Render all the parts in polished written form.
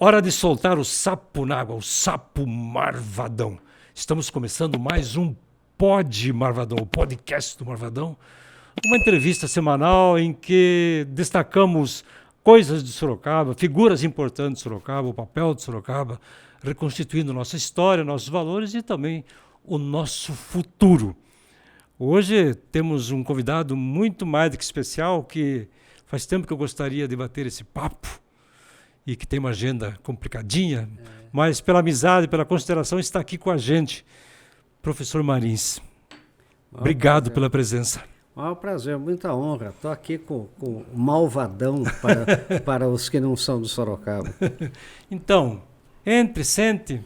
Hora de soltar o sapo na água, o sapo Marvadão. Estamos começando mais um Pod Marvadão, o podcast do Marvadão. Uma entrevista semanal em que destacamos coisas de Sorocaba, figuras importantes de Sorocaba, o papel de Sorocaba, reconstituindo nossa história, nossos valores e também o nosso futuro. Hoje temos um convidado muito mais do que especial, que faz tempo que eu gostaria de bater esse papo e que tem uma agenda complicadinha, mas pela amizade, pela consideração, está aqui com a gente. Professor Marins, obrigado pela presença. É um prazer, muita honra. Estou aqui com o malvadão para os que não são do Sorocaba. Então, entre, sente,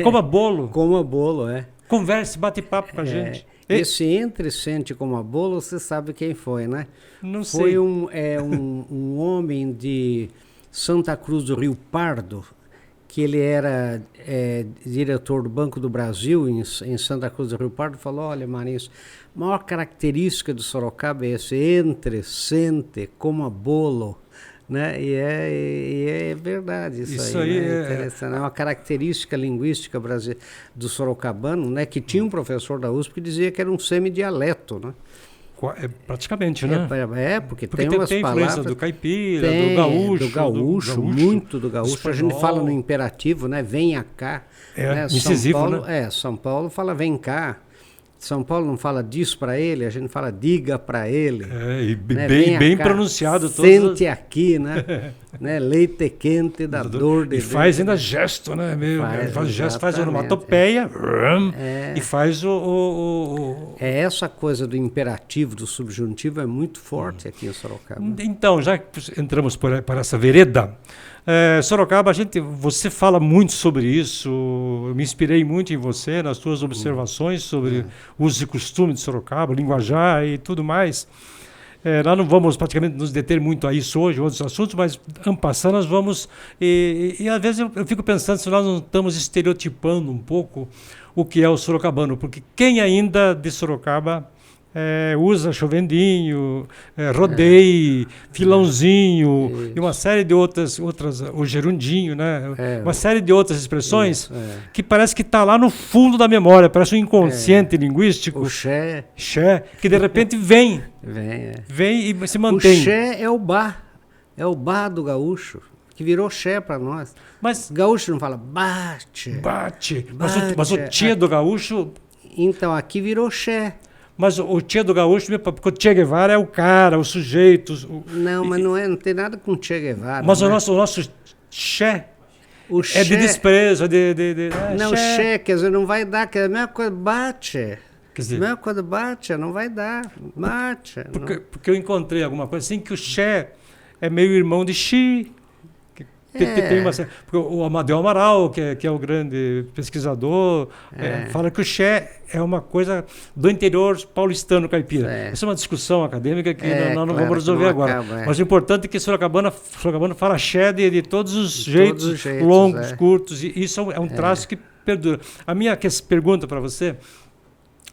coma bolo. Coma bolo, é. Converse, bate papo com a gente. Esse entre, sente, coma bolo, você sabe quem foi, né? Não sei. Foi um homem de Santa Cruz do Rio Pardo, que ele era diretor do Banco do Brasil em Santa Cruz do Rio Pardo, falou: olha, Marins, a maior característica do Sorocaba é esse entre, sente, coma bolo, né? E é verdade isso aí, né? É uma característica linguística do sorocabano, né? Que tinha um professor da USP que dizia que era um semidialeto, né? Praticamente, né? Porque tem umas tem palavras... influência do caipira, do gaúcho. Muito do gaúcho. A gente fala no imperativo, né? Venha cá. Né? Incisivo, São Paulo, né? São Paulo fala vem cá. São Paulo não fala diz para ele, a gente fala diga para ele. Bem pronunciado. Sente aqui, né? Leite quente da dor de... E faz ainda gesto, né? Faz gesto, faz onomatopeia e faz É essa coisa do imperativo, do subjuntivo é muito forte aqui em Sorocaba. Então, já que entramos por essa vereda, Sorocaba, você fala muito sobre isso, eu me inspirei muito em você, nas suas observações sobre usos e costumes de Sorocaba, linguajar e tudo mais. Nós não vamos praticamente nos deter muito a isso hoje, outros assuntos, mas, passando, nós vamos... E às vezes eu fico pensando se nós não estamos estereotipando um pouco o que é o sorocabano, porque quem ainda de Sorocaba... usa chovendinho, rodeio, filãozinho e uma série de outras, o gerundinho, né? Uma série de outras expressões que parece que está lá no fundo da memória, parece um inconsciente linguístico. O xé, que de repente vem e se mantém. O xé é o bar do gaúcho, que virou xé para nós. Mas gaúcho não fala bate. Mas o tia do gaúcho... Então, aqui virou xé. Mas o Che do gaúcho, porque o Che Guevara é o cara, o sujeito. Mas não tem nada com Che Guevara. Mas o nosso Che é de desprezo. Che, quer dizer, não vai dar, quer dizer, a mesma coisa, bate. Quer dizer, a mesma coisa, bate, não vai dar, bate. Porque eu encontrei alguma coisa assim, que o Che é meio irmão de Xi. Porque o Amadeu Amaral, que é o grande pesquisador, fala que o Xé é uma coisa do interior paulistano caipira. Essa é uma discussão acadêmica que nós não vamos resolver agora. Mas o importante é que Sorocabana fala Xé de todos os jeitos, longos, curtos, e isso é um traço que perdura. A minha pergunta para você: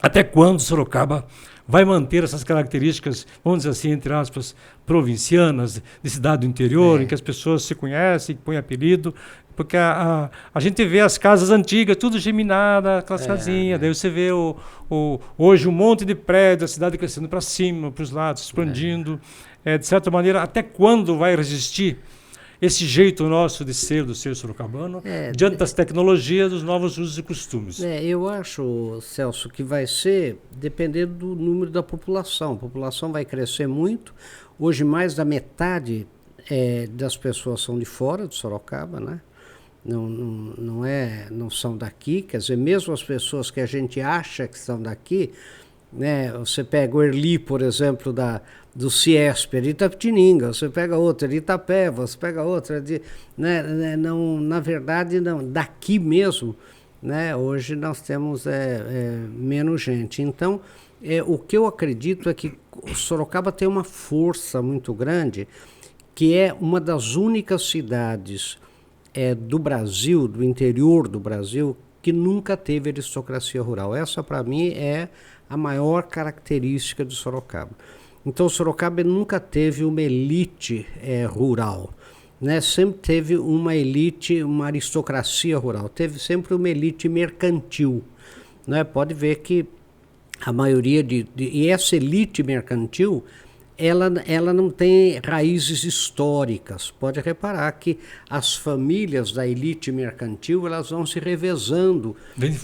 até quando Sorocaba vai manter essas características, vamos dizer assim, entre aspas, provincianas, de cidade do interior, em que as pessoas se conhecem, põem apelido, porque a gente vê as casas antigas, tudo geminada, aquelas casinhas, daí você vê hoje um monte de prédios, a cidade crescendo para cima, para os lados, expandindo. De certa maneira, até quando vai resistir esse jeito nosso de ser, do ser sorocabano, diante das tecnologias, dos novos usos e costumes? Eu acho, Celso, que vai ser dependendo do número da população. A população vai crescer muito. Hoje, mais da metade das pessoas são de fora de Sorocaba, né? Não são daqui. Quer dizer, mesmo as pessoas que a gente acha que são daqui, né? Você pega o Erli, por exemplo, do Ciesp, de Itapetininga, você pega outra de Itapeva, você pega outra de... na verdade, não, daqui mesmo, né? Hoje nós temos menos gente. Então, o que eu acredito é que o Sorocaba tem uma força muito grande, que é uma das únicas cidades do Brasil, do interior do Brasil, que nunca teve aristocracia rural. Essa, para mim, é a maior característica de Sorocaba. Então, Sorocaba nunca teve uma elite rural. né, sempre teve uma elite, uma aristocracia rural, teve sempre uma elite mercantil, né? Pode ver que a maioria e essa elite mercantil, ela não tem raízes históricas. Pode reparar que as famílias da elite mercantil, elas vão se revezando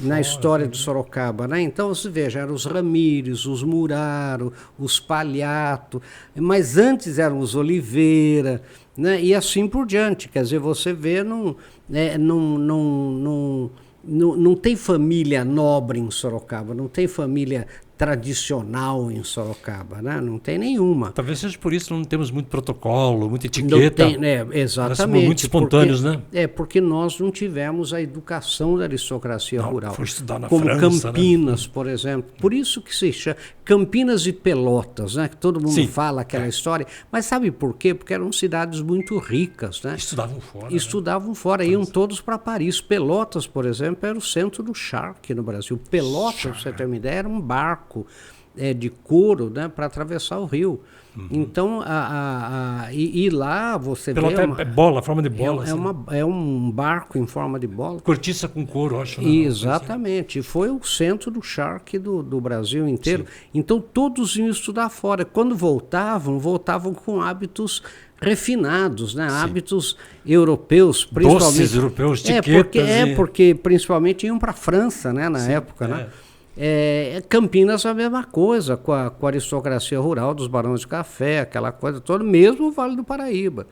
na história de Sorocaba, né? Então, você veja, eram os Ramírez, os Muraro, os Palhato, mas antes eram os Oliveira, né? E assim por diante. Quer dizer, você vê, não tem família nobre em Sorocaba, não tem família tradicional em Sorocaba, né? Não tem nenhuma. Talvez seja por isso que não temos muito protocolo, muita etiqueta. Não tem, exatamente. Muito espontâneos, porque, né? Porque nós não tivemos a educação da aristocracia rural. Foi estudar na como França, Campinas, né? Por exemplo. Por isso que se chama Campinas e Pelotas, né? Que todo mundo fala aquela história. Mas sabe por quê? Porque eram cidades muito ricas, né? Estudavam fora. Estudavam fora, iam todos para Paris. Pelotas, por exemplo, era o centro do charque no Brasil. Pelotas, para você ter uma ideia, era um barco de couro, né, para atravessar o rio. Então, e lá você vê... É bola, forma de bola. É um barco em forma de bola. Cortiça com couro, acho. Né? Exatamente. Assim. Foi o centro do charque do Brasil inteiro. Sim. Então, todos iam estudar fora. Quando voltavam com hábitos refinados, né? Hábitos europeus, principalmente. Doces europeus, etiquetas. Porque principalmente iam para a França, né, na época, né? Campinas a mesma coisa, com a aristocracia rural dos barões de café, aquela coisa toda, mesmo o Vale do Paraíba.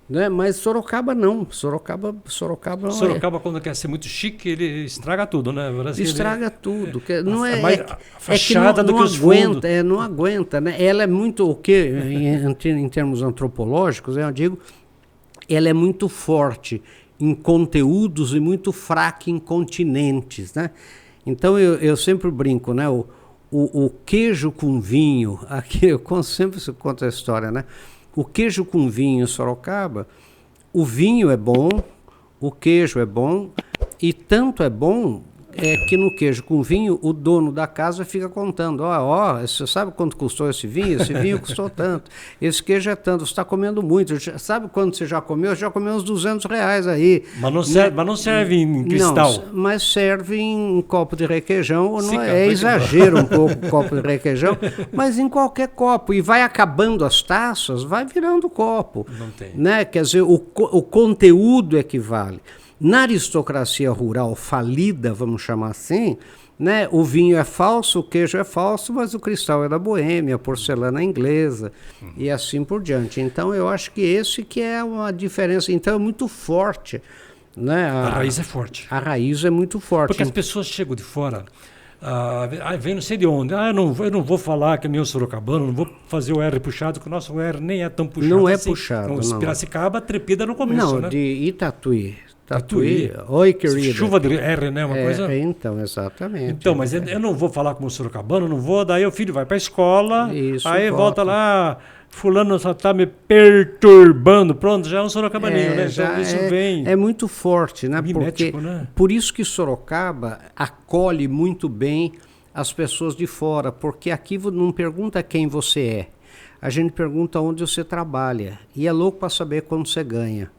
Né? Mas Sorocaba não. Sorocaba quando quer ser muito chique, ele estraga tudo, né? Estraga tudo. Não a fachada do que os fundos. Não aguenta, né? Ela é muito, o que em termos antropológicos, eu digo, ela é muito forte em conteúdos e muito fraca em continentes, né? Então eu sempre brinco, né? O queijo com vinho, aqui eu sempre conto a história, né? O queijo com vinho em Sorocaba, o vinho é bom, o queijo é bom, e tanto é bom que no queijo com vinho o dono da casa fica contando, você sabe quanto custou esse vinho? Esse vinho custou tanto, esse queijo é tanto, você está comendo muito, sabe quanto você já comeu? Já comeu uns R$200 aí. Mas não serve em cristal. Não, mas serve em copo de requeijão, exagero um pouco o copo de requeijão, mas em qualquer copo, e vai acabando as taças, vai virando copo. Não tem. Né? Quer dizer, o conteúdo equivale. Na aristocracia rural falida, vamos chamar assim, né, o vinho é falso, o queijo é falso, mas o cristal é da Boêmia, a porcelana é inglesa, e assim por diante. Então, eu acho que esse que é uma diferença. Então, é muito forte. Né? A raiz é forte. A raiz é muito forte. Porque as pessoas chegam de fora, vem não sei de onde, eu não vou falar que é meu sorocabano, não vou fazer o R puxado, que o nosso R nem é tão puxado. Não é assim. puxado, não. Piracicaba, trepida no começo, não, né? De Itatuí. Oi, querida. Chuva de R, né? Uma coisa. Então, exatamente. Então, mas eu não vou falar como sorocabano, não vou, daí o filho vai para a escola, aí volta lá, fulano só está me perturbando, pronto, já é um sorocabaninho, né? Então isso vem. É muito forte, né? Mimético, né? Por isso que Sorocaba acolhe muito bem as pessoas de fora, porque aqui não pergunta quem você é, a gente pergunta onde você trabalha, e é louco para saber quanto você ganha.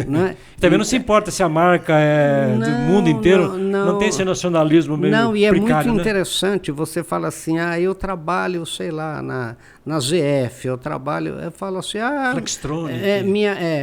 Né? Também não se importa se a marca é do mundo inteiro, não tem esse nacionalismo meio Não, e é precário, muito né? interessante, você fala assim, eu trabalho, sei lá, na ZF, eu falo assim, Flextronic.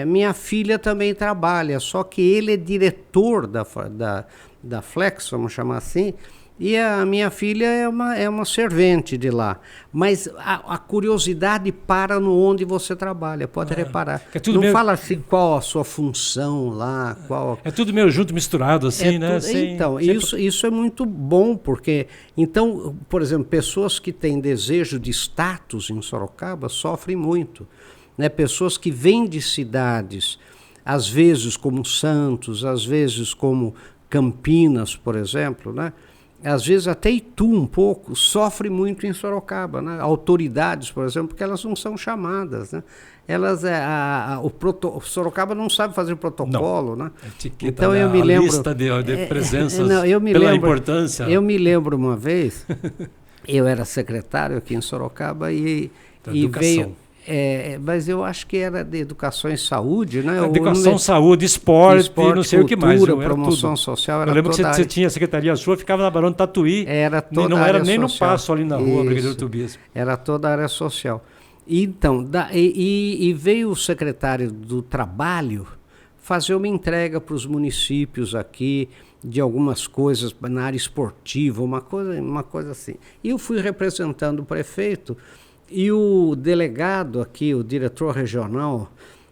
Minha filha também trabalha, só que ele é diretor da Flex, vamos chamar assim, e a minha filha é uma servente de lá. Mas a curiosidade para no onde você trabalha, pode reparar. Não fala assim qual a sua função lá, qual... É tudo meio junto, misturado, assim, né? Então, isso é muito bom, porque... Então, por exemplo, pessoas que têm desejo de status em Sorocaba sofrem muito. Né? Pessoas que vêm de cidades, às vezes como Santos, às vezes como Campinas, por exemplo, né? Às vezes até Itu um pouco, sofre muito em Sorocaba, né? Autoridades, por exemplo, porque elas não são chamadas, né? Sorocaba não sabe fazer protocolo, né? Etiqueta, então eu me lembro, lista de presenças pela importância. Eu me lembro uma vez, eu era secretário aqui em Sorocaba e veio... Mas eu acho que era de educação e saúde, né? Educação, saúde, esporte, não sei cultura, o que mais. Promoção social, era. Eu lembro que você tinha a secretaria sua, ficava na Barão de Tatuí. Era toda não a era área nem social. no passo ali na rua, Brigadeiro Tobias. Era toda a área social. Então, veio o secretário do Trabalho fazer uma entrega para os municípios aqui de algumas coisas na área esportiva, uma coisa assim. E eu fui representando o prefeito e o delegado aqui, o diretor regional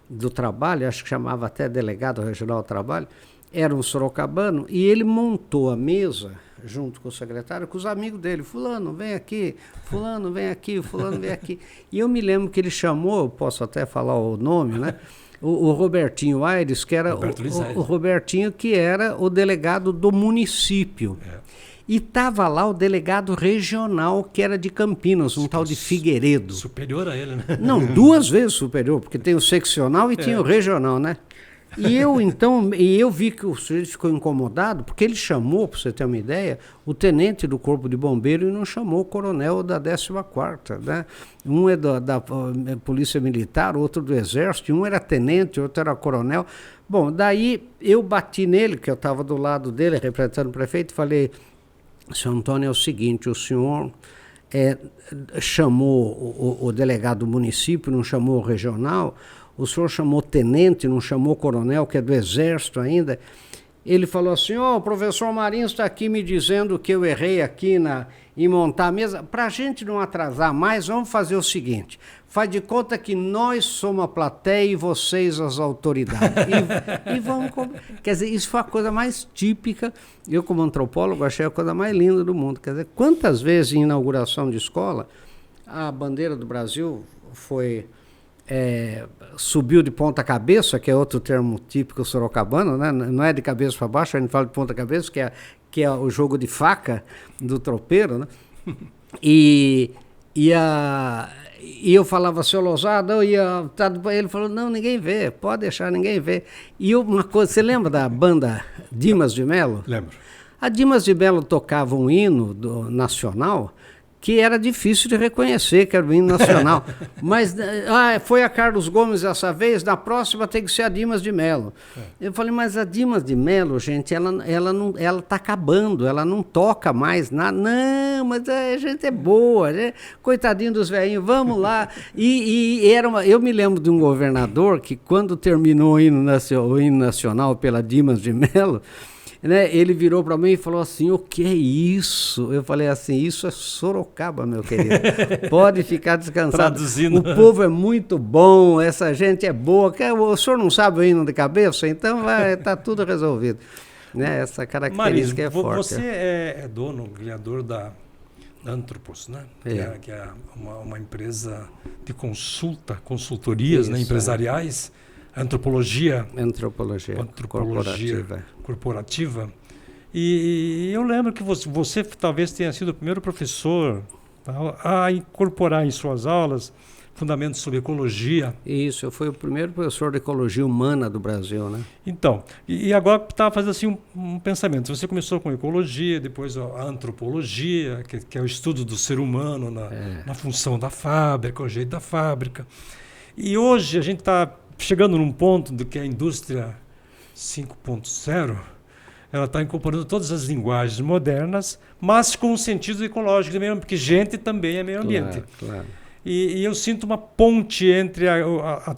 do trabalho, acho que chamava até delegado regional do trabalho, era um sorocabano, e ele montou a mesa junto com o secretário, com os amigos dele, fulano, vem aqui, fulano, vem aqui, fulano, vem aqui. E eu me lembro que ele chamou, posso até falar o nome, né? O Robertinho Aires, que era o Robertinho, que era o delegado do município. E estava lá o delegado regional, que era de Campinas, um tal de Figueiredo. Superior a ele, né? Não, 2 vezes superior, porque tem o seccional e tem o regional, né? E eu vi que o sujeito ficou incomodado, porque ele chamou, para você ter uma ideia, o tenente do Corpo de Bombeiro e não chamou o coronel da 14ª, né? Um é da Polícia Militar, outro do Exército, um era tenente, outro era coronel. Bom, daí eu bati nele, que eu estava do lado dele, representando o prefeito, e falei, senhor Antônio, é o seguinte, o senhor chamou o delegado do município, não chamou o regional, o senhor chamou tenente, não chamou coronel, que é do Exército ainda. Ele falou assim, o professor Marinho está aqui me dizendo que eu errei aqui em montar a mesa. Para a gente não atrasar mais, vamos fazer o seguinte, faz de conta que nós somos a plateia e vocês as autoridades. e vamos... Quer dizer, isso foi a coisa mais típica. Eu, como antropólogo, achei a coisa mais linda do mundo. Quer dizer, quantas vezes em inauguração de escola, a bandeira do Brasil foi... subiu de ponta cabeça, que é outro termo típico sorocabano, né? Não é de cabeça para baixo, a gente fala de ponta cabeça, que é o jogo de faca do tropeiro, né? E eu falava, seu Lousada, ele falou, não, ninguém vê, pode deixar, ninguém vê. E uma coisa, você lembra da banda Dimas de Melo? Lembro. A Dimas de Melo tocava um hino nacional que era difícil de reconhecer, que era o hino nacional. Mas foi a Carlos Gomes dessa vez, na próxima tem que ser a Dimas de Melo. Eu falei, mas a Dimas de Melo, gente, ela está acabando, ela não toca mais nada. Não, mas a gente é boa, né? Coitadinho dos velhinhos, vamos lá. Eu me lembro de um governador que, quando terminou o hino nacional pela Dimas de Melo, né, ele virou para mim e falou assim, o que é isso? Eu falei assim, isso é Sorocaba, meu querido. Pode ficar descansado. Traduzindo. O povo é muito bom, essa gente é boa. O senhor não sabe o hino de cabeça? Então está tudo resolvido. Né, essa característica é forte. Você é dono, criador da Antropos, né? Que é uma empresa de consultorias, né, empresariais. Antropologia corporativa. E eu lembro que você talvez tenha sido o primeiro professor a incorporar em suas aulas fundamentos sobre ecologia. Isso, eu fui o primeiro professor de ecologia humana do Brasil, né? Então, e agora estava fazendo assim um pensamento. Você começou com ecologia, depois a antropologia, que é o estudo do ser humano na função da fábrica, o jeito da fábrica. E hoje a gente está chegando num ponto do que a indústria 5.0, ela está incorporando todas as linguagens modernas, mas com um sentido ecológico mesmo, porque gente também é meio ambiente. Claro. E eu sinto uma ponte entre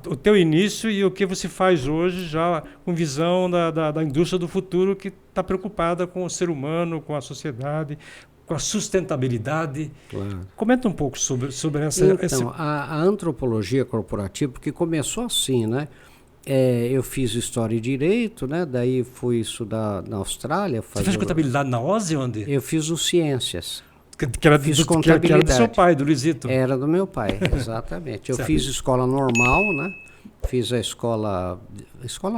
o teu início e o que você faz hoje, já com visão da indústria do futuro, que está preocupada com o ser humano, com a sociedade, com a sustentabilidade. Claro. Comenta um pouco sobre essa... Então, a antropologia corporativa, porque começou assim, né? Eu fiz História e Direito, né? Daí fui estudar na Austrália. Você fez contabilidade na OSE, onde? Eu fiz o Ciências. Que era do seu pai, do Luizito. Era do meu pai, exatamente. Eu fiz escola normal, né? Fiz a escola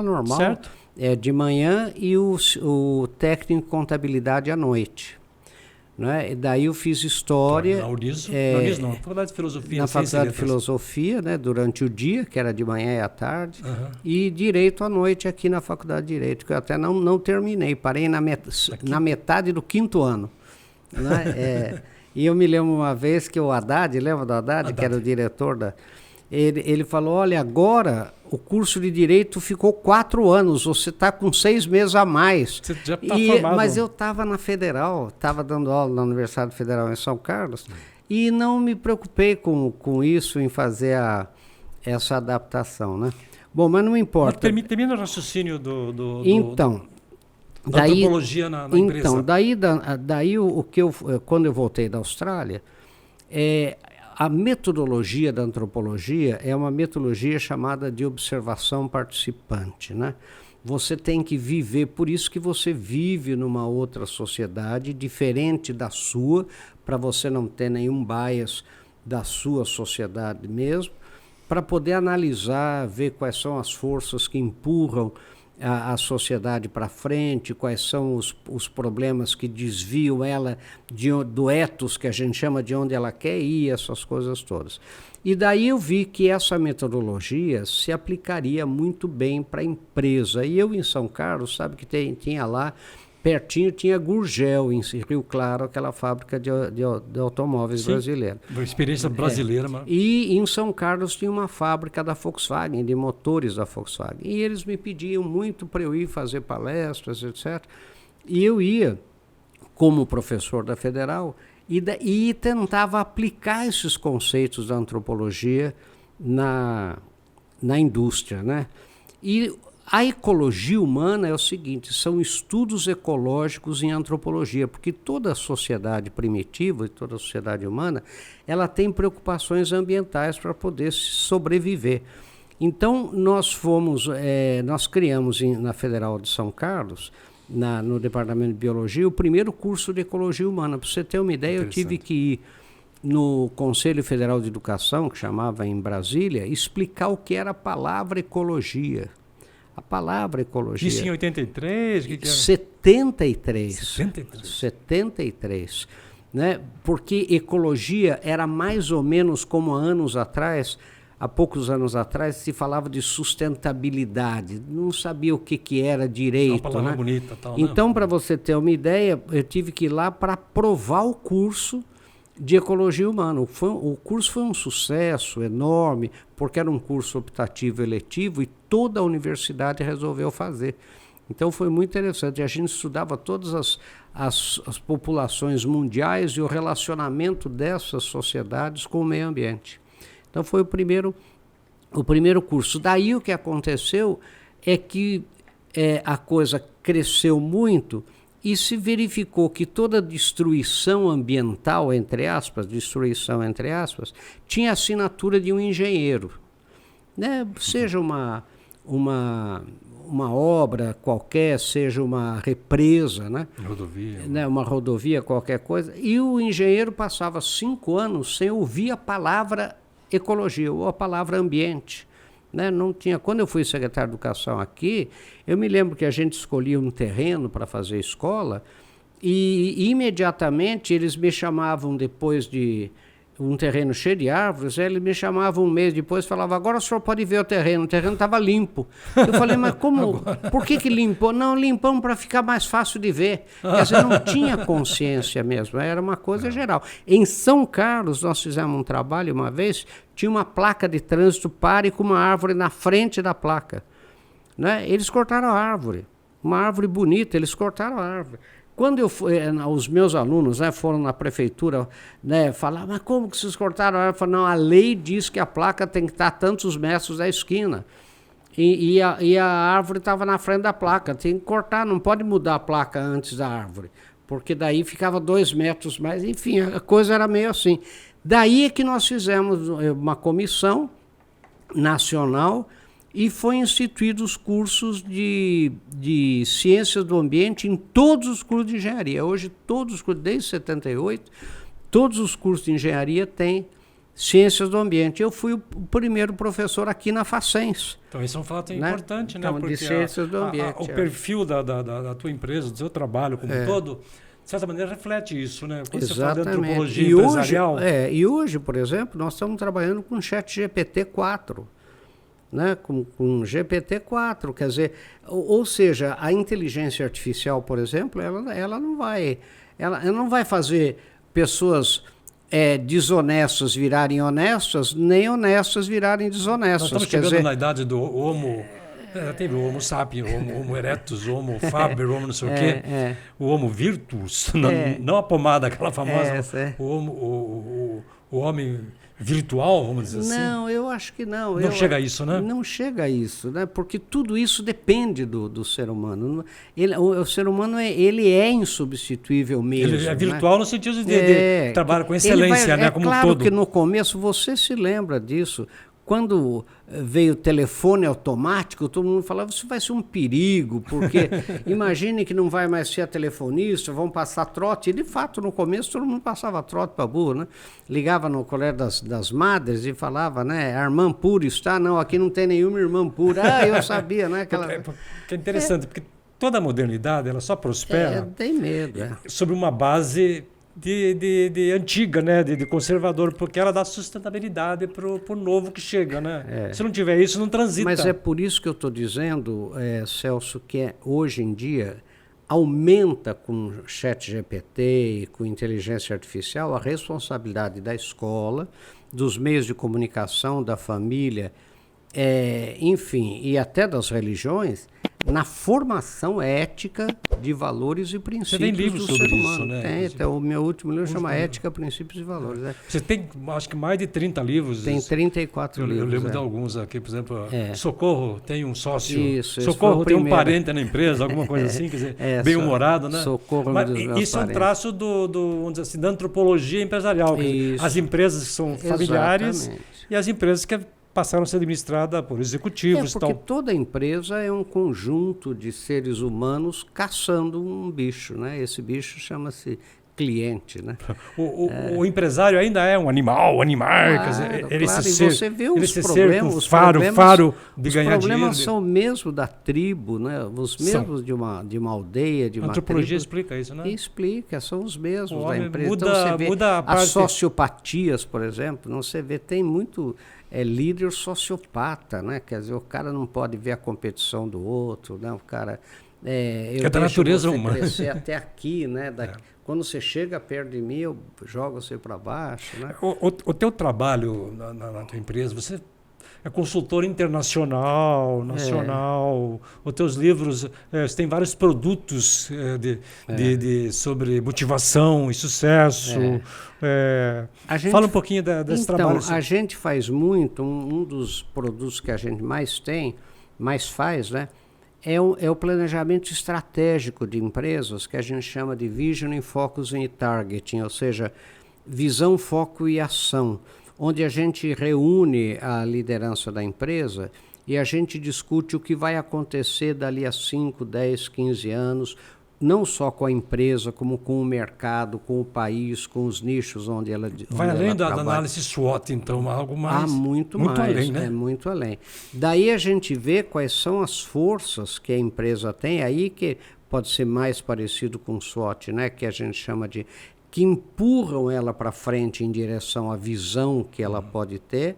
normal, certo. De manhã, e o técnico em contabilidade à noite. Né? E daí eu fiz história. Na Uniso não, Faculdade de Filosofia. Na Faculdade de Filosofia, né? Durante o dia, que era de manhã e à tarde, e Direito à noite aqui na Faculdade de Direito, que eu até não terminei, parei na metade do 5º ano. Né? E eu me lembro uma vez que o Haddad, lembra do Haddad, que era o diretor da... Ele falou, olha, agora o curso de Direito ficou 4 anos, você está com 6 meses a mais. Você já está formado. Mas eu estava na Federal, estava dando aula na Universidade Federal em São Carlos, e não me preocupei com isso, em fazer essa adaptação, né? Bom, mas não importa. Termina o raciocínio da daí, antropologia na empresa. Então, daí quando eu voltei da Austrália, a metodologia da antropologia é uma metodologia chamada de observação participante, né? Você tem que viver, por isso que você vive numa outra sociedade diferente da sua, para você não ter nenhum bias da sua sociedade mesmo, para poder analisar, ver quais são as forças que empurram a sociedade para frente, quais são os problemas que desviam ela do ethos, que a gente chama de onde ela quer ir, essas coisas todas. E daí eu vi que essa metodologia se aplicaria muito bem para a empresa. E eu, em São Carlos, sabe que tinha lá, pertinho, tinha Gurgel, em Rio Claro, aquela fábrica de automóveis brasileira. Uma experiência brasileira. Mas... E em São Carlos tinha uma fábrica da Volkswagen, de motores da Volkswagen. E eles me pediam muito para eu ir fazer palestras, etc. E eu ia, como professor da Federal, e tentava aplicar esses conceitos da antropologia na indústria, né? E a ecologia humana é o seguinte, são estudos ecológicos em antropologia, porque toda a sociedade primitiva e toda a sociedade humana, ela tem preocupações ambientais para poder sobreviver. Então, nós criamos na Federal de São Carlos, no Departamento de Biologia, o primeiro curso de Ecologia Humana. Para você ter uma ideia, eu tive que ir no Conselho Federal de Educação, que chamava em Brasília, explicar o que era a palavra ecologia. A palavra ecologia... Isso em 83? Que era? 73. 73. Né? Porque ecologia era mais ou menos como há poucos anos atrás, se falava de sustentabilidade. Não sabia o que era direito. Uma palavra, né? Bonita. Tal, então, para você ter uma ideia, eu tive que ir lá para aprovar o curso de Ecologia Humana. O curso foi um sucesso enorme, porque era um curso optativo eletivo e toda a universidade resolveu fazer. Então foi muito interessante. A gente estudava todas as populações mundiais e o relacionamento dessas sociedades com o meio ambiente. Então foi o primeiro curso. Daí o que aconteceu é que a coisa cresceu muito e se verificou que toda destruição ambiental, entre aspas, tinha assinatura de um engenheiro. Né? Seja uma obra qualquer, seja uma represa, né? Rodovia. Né? Uma rodovia, qualquer coisa. E o engenheiro passava 5 anos sem ouvir a palavra ecologia ou a palavra ambiente. Né? Não tinha. Quando eu fui secretário de Educação aqui, eu me lembro que a gente escolhia um terreno para fazer escola e imediatamente eles me chamavam, depois de um terreno cheio de árvores, eles me chamavam um mês depois e falavam, agora o senhor pode ver o terreno estava limpo. Eu falei, mas como? Por que limpou? Não, limpamos para ficar mais fácil de ver. Quer dizer, não tinha consciência mesmo, era uma coisa geral. Em São Carlos, nós fizemos um trabalho uma vez, tinha uma placa de trânsito, pare com uma árvore na frente da placa. Né? Eles cortaram a árvore, uma árvore bonita, eles cortaram a árvore. Quando os meus alunos, né, foram na prefeitura, né, falar, mas como que vocês cortaram a árvore? Eu falei, não, a lei diz que a placa tem que estar a tantos metros da esquina. E a árvore estava na frente da placa, tem que cortar, não pode mudar a placa antes da árvore, porque daí ficava 2 metros mais, enfim, a coisa era meio assim. Daí é que nós fizemos uma comissão nacional e foi instituído os cursos de ciências do ambiente em todos os cursos de engenharia. Hoje, todos os cursos, desde 78, todos os cursos de engenharia têm ciências do ambiente. Eu fui o primeiro professor aqui na Facens. Então, isso é um fato importante, né? Então, porque de ciências do ambiente. O perfil da tua empresa, do seu trabalho como um todo, de certa maneira, reflete isso, né? Quando você fala de antropologia empresarial... E hoje, por exemplo, nós estamos trabalhando com o ChatGPT-4. Né, com GPT-4, quer dizer, ou seja, a inteligência artificial, por exemplo, ela não vai fazer pessoas desonestas virarem honestas, nem honestas virarem desonestas. Nós estamos chegando na idade do Homo... teve o Homo sapiens, o Homo erectus, o Homo faber, o Homo não sei o quê. O Homo virtus, não a pomada, aquela famosa. O homem virtual, vamos dizer assim. Não, eu acho que não. Não chega a isso, né? Não chega a isso, né? Porque tudo isso depende do ser humano. O ser humano ele é insubstituível mesmo. Ele é virtual, né? No sentido de trabalhar com excelência, né? Como claro todo. Que no começo você se lembra disso. Quando veio o telefone automático, todo mundo falava, isso vai ser um perigo, porque imagine que não vai mais ser a telefonista, vão passar trote. E, de fato, no começo, todo mundo passava trote para burro, né? Ligava no colégio das madres e falava, né? A irmã pura está? Não, aqui não tem nenhuma irmã pura. Eu sabia, né? É interessante, porque toda a modernidade, ela só prospera... tem medo, sobre uma base... De antiga, né? De conservador, porque ela dá sustentabilidade para o novo que chega, né? Se não tiver isso, não transita. Mas é por isso que eu estou dizendo, Celso, que hoje em dia aumenta com ChatGPT e com inteligência artificial a responsabilidade da escola, dos meios de comunicação, da família, enfim, e até das religiões, na formação ética de valores e princípios. Você tem livros do sobre ser isso, humano. né? Então, o meu último livro chama Ética, Princípios e Valores. Você tem, acho que mais de 30 livros. Tem 34 livros. Eu lembro de alguns aqui, por exemplo, Socorro tem um sócio. Isso, Socorro tem um parente na empresa, alguma coisa assim, quer dizer, bem-humorado, né? Socorro. Mas isso é um traço vamos dizer assim, da antropologia empresarial. As empresas que são familiares e as empresas que passaram a ser administradas por executivos e tal. Porque toda empresa é um conjunto de seres humanos caçando um bicho, né? Esse bicho chama-se cliente, né? O empresário ainda é um animal, quer dizer, ele claro, ser, você vê ele os ser problemas, com faro de ganhar dinheiro. Os problemas são mesmo da tribo, né? Os mesmos de uma aldeia, de uma antropologia tribo. explica isso, né? Explica, são os mesmos da empresa. Muda, então você vê muda as sociopatias, por exemplo, não você vê, tem muito líder sociopata, né? Quer dizer, o cara não pode ver a competição do outro, né? O cara é da natureza humana. Crescer até aqui, né? Quando você chega perto de mim, eu jogo você para baixo, né? O teu trabalho na tua empresa, você é consultor internacional, nacional. Os teus livros, você tem vários produtos sobre motivação e sucesso. Fala um pouquinho desse trabalho. Então, a gente faz muito, um dos produtos que a gente mais faz, né? É o planejamento estratégico de empresas, que a gente chama de Vision, Focus e Targeting, ou seja, visão, foco e ação, onde a gente reúne a liderança da empresa e a gente discute o que vai acontecer dali a 5, 10, 15 anos, não só com a empresa, como com o mercado, com o país, com os nichos onde ela vai além da análise SWOT, então, algo mais... muito mais, além, né? Muito além. Daí a gente vê quais são as forças que a empresa tem, aí que pode ser mais parecido com o SWOT, né? Que a gente chama de... que empurram ela para frente em direção à visão que ela pode ter,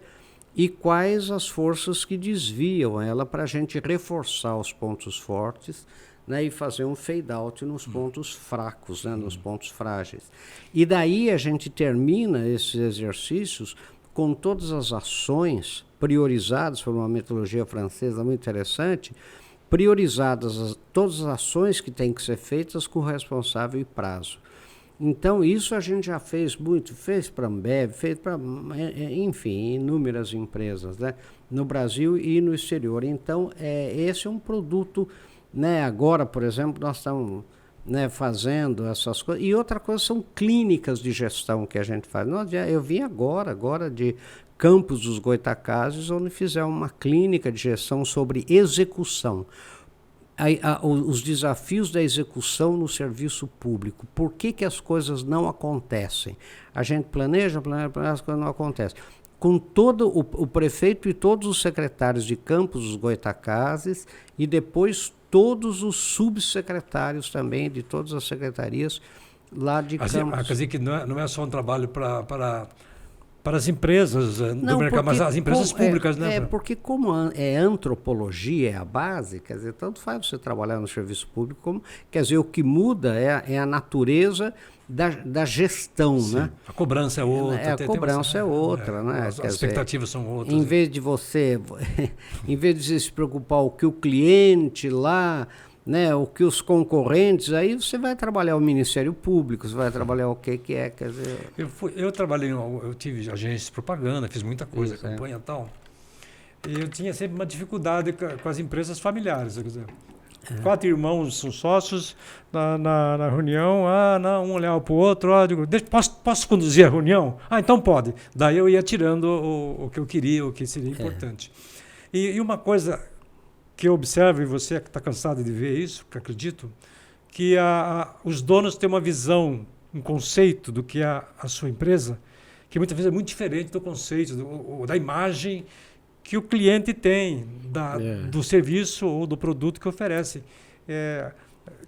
e quais as forças que desviam ela para a gente reforçar os pontos fortes, né, e fazer um fade-out nos pontos fracos, né, nos pontos frágeis. E daí a gente termina esses exercícios com todas as ações priorizadas por uma metodologia francesa muito interessante, priorizadas todas as ações que têm que ser feitas com responsável e prazo. Então, isso a gente já fez muito, fez para a Ambev, fez para, enfim, inúmeras empresas, né, no Brasil e no exterior. Então, esse é um produto... Né, agora, por exemplo, nós estamos, né, fazendo essas coisas. E outra coisa são clínicas de gestão que a gente faz. Eu vim agora de Campos dos Goytacazes, onde fizeram uma clínica de gestão sobre execução. Os desafios da execução no serviço público. Por que as coisas não acontecem? A gente planeja, as coisas não acontecem. Com todo o prefeito e todos os secretários de Campos dos Goytacazes e depois todos os subsecretários também de todas as secretarias lá de Campos. Quer dizer que não é só um trabalho para as empresas do mercado, mas as empresas públicas, né? Porque como antropologia é a base, quer dizer, tanto faz você trabalhar no serviço público, quer dizer, o que muda é a natureza da gestão, sim. Né? A cobrança é outra. A cobrança é outra, né? As expectativas são outras. Em vez de você se preocupar o que o cliente lá, né, o que os concorrentes, aí você vai trabalhar o Ministério Público, você vai trabalhar o que é, quer dizer... Eu trabalhei, eu tive agência de propaganda, fiz muita coisa, campanha e tal. E eu tinha sempre uma dificuldade com as empresas familiares, quer dizer... 4 irmãos são sócios na reunião. Não, um olhava para o outro. Digo, posso conduzir a reunião? Então pode. Daí eu ia tirando o que eu queria, o que seria importante. E uma coisa que eu observo, e você que está cansado de ver isso, que acredito, que os donos têm uma visão, um conceito do que é a sua empresa, que muitas vezes é muito diferente do conceito, da imagem que o cliente tem do serviço ou do produto que oferece.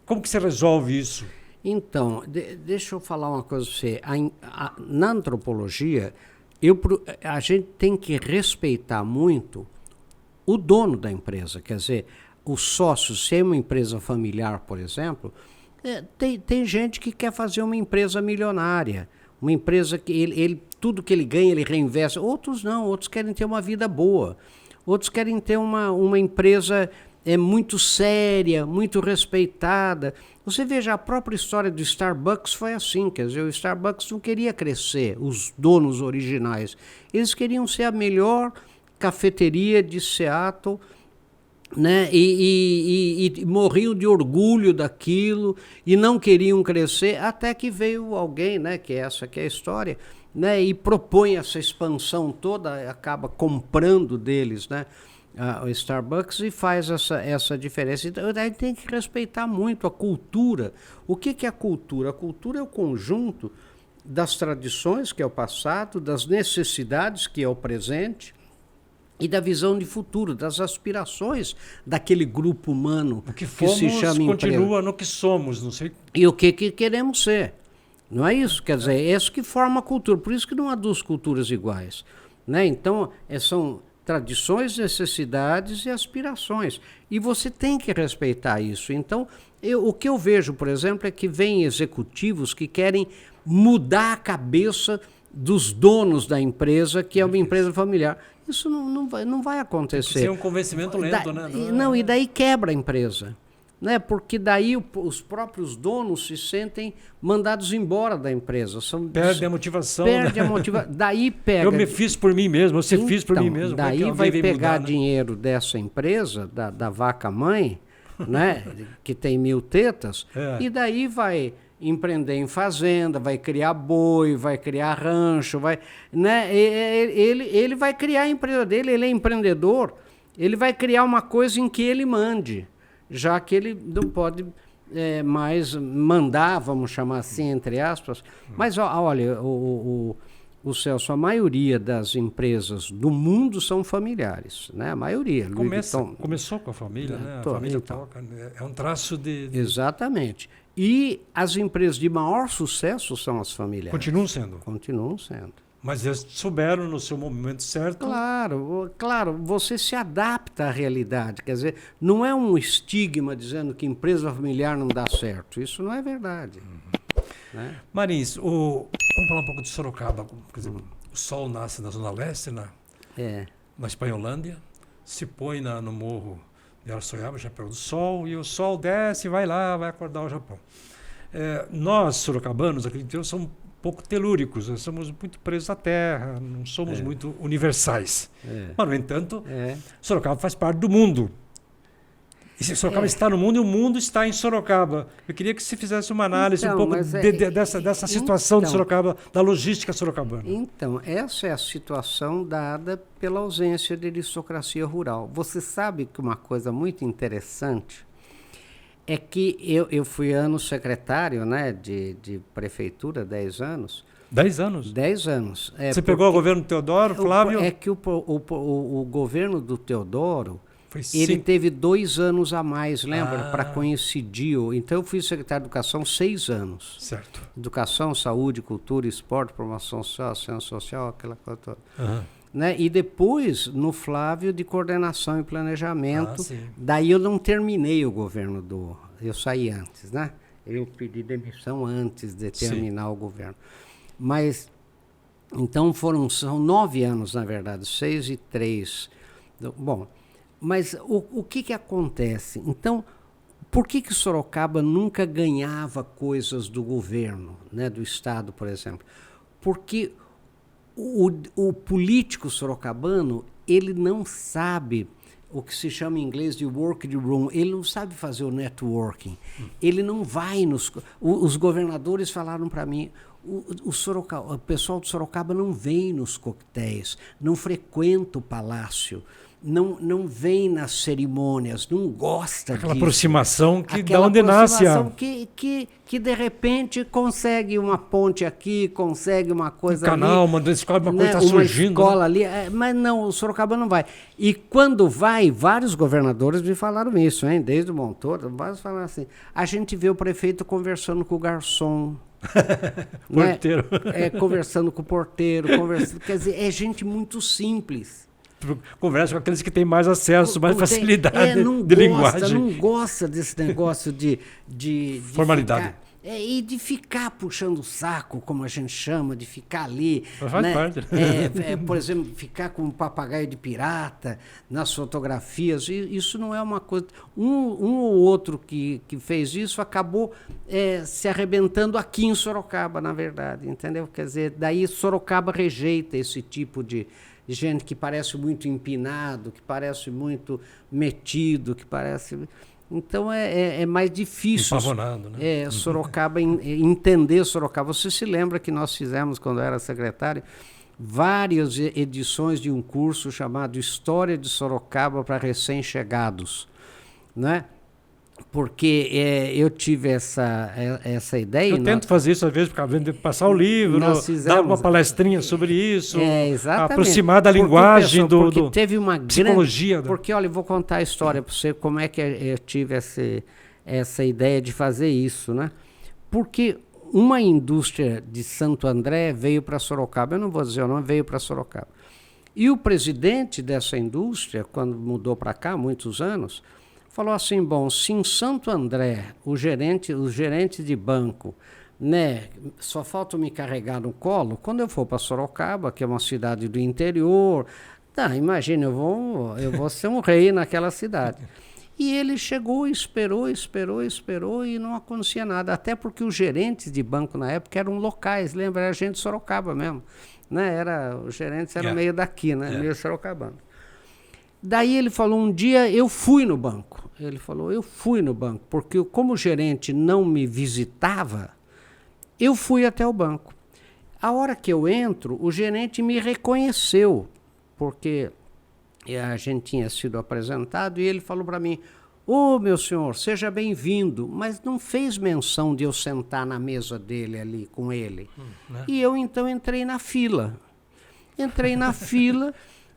Como que você resolve isso? Então, deixa eu falar uma coisa para você. Na antropologia, a gente tem que respeitar muito o dono da empresa. Quer dizer, o sócio, se é uma empresa familiar, por exemplo, tem gente que quer fazer uma empresa milionária, uma empresa que tudo que ele ganha, ele reinveste. Outros não, outros querem ter uma vida boa. Outros querem ter uma empresa muito séria, muito respeitada. Você veja, a própria história do Starbucks foi assim, quer dizer, o Starbucks não queria crescer, os donos originais. Eles queriam ser a melhor cafeteria de Seattle, né? E morriam de orgulho daquilo e não queriam crescer, até que veio alguém, né? Que essa que é a história, né, e propõe essa expansão toda, acaba comprando deles, né, o Starbucks, e faz essa diferença. Então, a gente tem que respeitar muito a cultura. O que é a cultura? A cultura é o conjunto das tradições, que é o passado, das necessidades, que é o presente, e da visão de futuro, das aspirações daquele grupo humano que se chama continua empresa. No que somos, não sei. E o que queremos ser. Não é isso? Quer dizer, é isso que forma a cultura. Por isso que não há duas culturas iguais. Né? Então, são tradições, necessidades e aspirações. E você tem que respeitar isso. Então, o que eu vejo, por exemplo, é que vem executivos que querem mudar a cabeça dos donos da empresa, que é uma empresa familiar. Isso não vai acontecer. Tem que ser um convencimento lento, né? E daí quebra a empresa. Né? Porque daí os próprios donos se sentem mandados embora da empresa. Perde a motivação. Perde a motivação. Daí pega... Eu me fiz por mim mesmo, você fiz por mim mesmo. Daí vai pegar dinheiro dessa empresa, da vaca mãe, né? Que tem 1000 tetas, e daí vai empreender em fazenda, vai criar boi, vai criar rancho, né? Ele vai criar a empresa dele, ele é empreendedor, ele vai criar uma coisa em que ele mande, já que ele não pode mais mandar, vamos chamar assim, entre aspas. Mas olha, o Celso, a maioria das empresas do mundo são familiares, né? A maioria. Começou com a família, né? A família toca, é um traço de... Exatamente. E as empresas de maior sucesso são as familiares. Continuam sendo. Continuam sendo. Mas eles souberam no seu momento certo. Claro, você se adapta à realidade. Quer dizer, não é um estigma dizendo que empresa familiar não dá certo. Isso não é verdade. Né? Marins, vamos falar um pouco de Sorocaba. Quer dizer, o sol nasce na Zona Leste, na Espanholândia, se põe no morro de Araçoiaba, Chapéu do Sol, e o sol desce e vai acordar o Japão. Nós, sorocabanos, acredito eu, somos um pouco telúricos, nós somos muito presos à terra, não somos muito universais. Mas, no entanto, Sorocaba faz parte do mundo. E Sorocaba está no mundo e o mundo está em Sorocaba. Eu queria que você fizesse uma análise um pouco dessa situação de Sorocaba, da logística sorocabana. Então, essa é a situação dada pela ausência de aristocracia rural. Você sabe que uma coisa muito interessante é que eu fui secretário, né, de prefeitura, 10 anos. 10 anos? 10 anos. Você pegou o governo do Teodoro, Flávio? É que o governo do Teodoro, ele teve 2 anos a mais, lembra? Para coincidir. Então, eu fui secretário de Educação 6 anos. Certo. Educação, saúde, cultura, esporte, promoção social, ciência social, aquela coisa toda. Né? E depois, no Flávio, de coordenação e planejamento. Daí eu não terminei o governo eu saí antes, né? Eu pedi demissão antes de terminar o governo. Mas, então são 9 anos, na verdade, 6 e 3. Bom, mas o que acontece? Então, por que Sorocaba nunca ganhava coisas do governo, né, do Estado, por exemplo? Porque o político sorocabano, ele não sabe o que se chama em inglês de work the room, ele não sabe fazer o networking, ele não vai os governadores falaram para mim, o pessoal de Sorocaba não vem nos coquetéis, não frequenta o palácio, não vem nas cerimônias, não gosta aquela disso. Aproximação que da onde nasce que de repente consegue uma ponte aqui, consegue uma coisa canal, ali. uma escola, uma coisa está uma surgindo. Escola ali, mas não, o Sorocaba não vai. E quando vai, vários governadores me falaram isso, hein? Desde o Montoro, vários falaram assim, a gente vê o prefeito conversando com o garçom. Porteiro. Né? Conversando com o porteiro, quer dizer, é gente muito simples. Conversa com aqueles que têm mais acesso, mais facilidade de linguagem. Não gosta desse negócio de formalidade. E de ficar puxando o saco, como a gente chama, de ficar ali. Faz parte. Por exemplo, ficar com um papagaio de pirata nas fotografias. Isso não é uma coisa. Um ou outro que fez isso acabou se arrebentando aqui em Sorocaba, na verdade. Entendeu? Quer dizer, daí Sorocaba rejeita esse tipo de gente que parece muito empinado, que parece muito metido, que parece... Então é mais difícil. Empavonado, né? Sorocaba, entender Sorocaba. Você se lembra que nós fizemos, quando eu era secretário, várias edições de um curso chamado História de Sorocaba para Recém-Chegados, né? Porque eu tive essa ideia. Eu tento fazer isso às vezes, passar o livro, dar uma palestrinha sobre isso, aproximar da linguagem porque teve uma psicologia. Porque, olha, eu vou contar a história para você, como é que eu tive essa ideia de fazer isso, né? Porque uma indústria de Santo André veio para Sorocaba, eu não vou dizer o nome, veio para Sorocaba. E o presidente dessa indústria, quando mudou para cá, há muitos anos, falou assim, bom, se em Santo André, os gerentes de banco, né, só falta me carregar no colo, quando eu for para Sorocaba, que é uma cidade do interior, imagina, eu vou ser um rei naquela cidade. E ele chegou, esperou e não acontecia nada, até porque os gerentes de banco na época eram locais, lembra? Era gente de Sorocaba mesmo, né? Os gerentes eram meio daqui, né? Meio sorocabano. Daí ele falou, um dia eu fui no banco. Ele falou, eu fui no banco, porque como o gerente não me visitava, eu fui até o banco. A hora que eu entro, o gerente me reconheceu, porque a gente tinha sido apresentado, e ele falou para mim, meu senhor, seja bem-vindo, mas não fez menção de eu sentar na mesa dele ali com ele. Né? E eu então entrei na fila.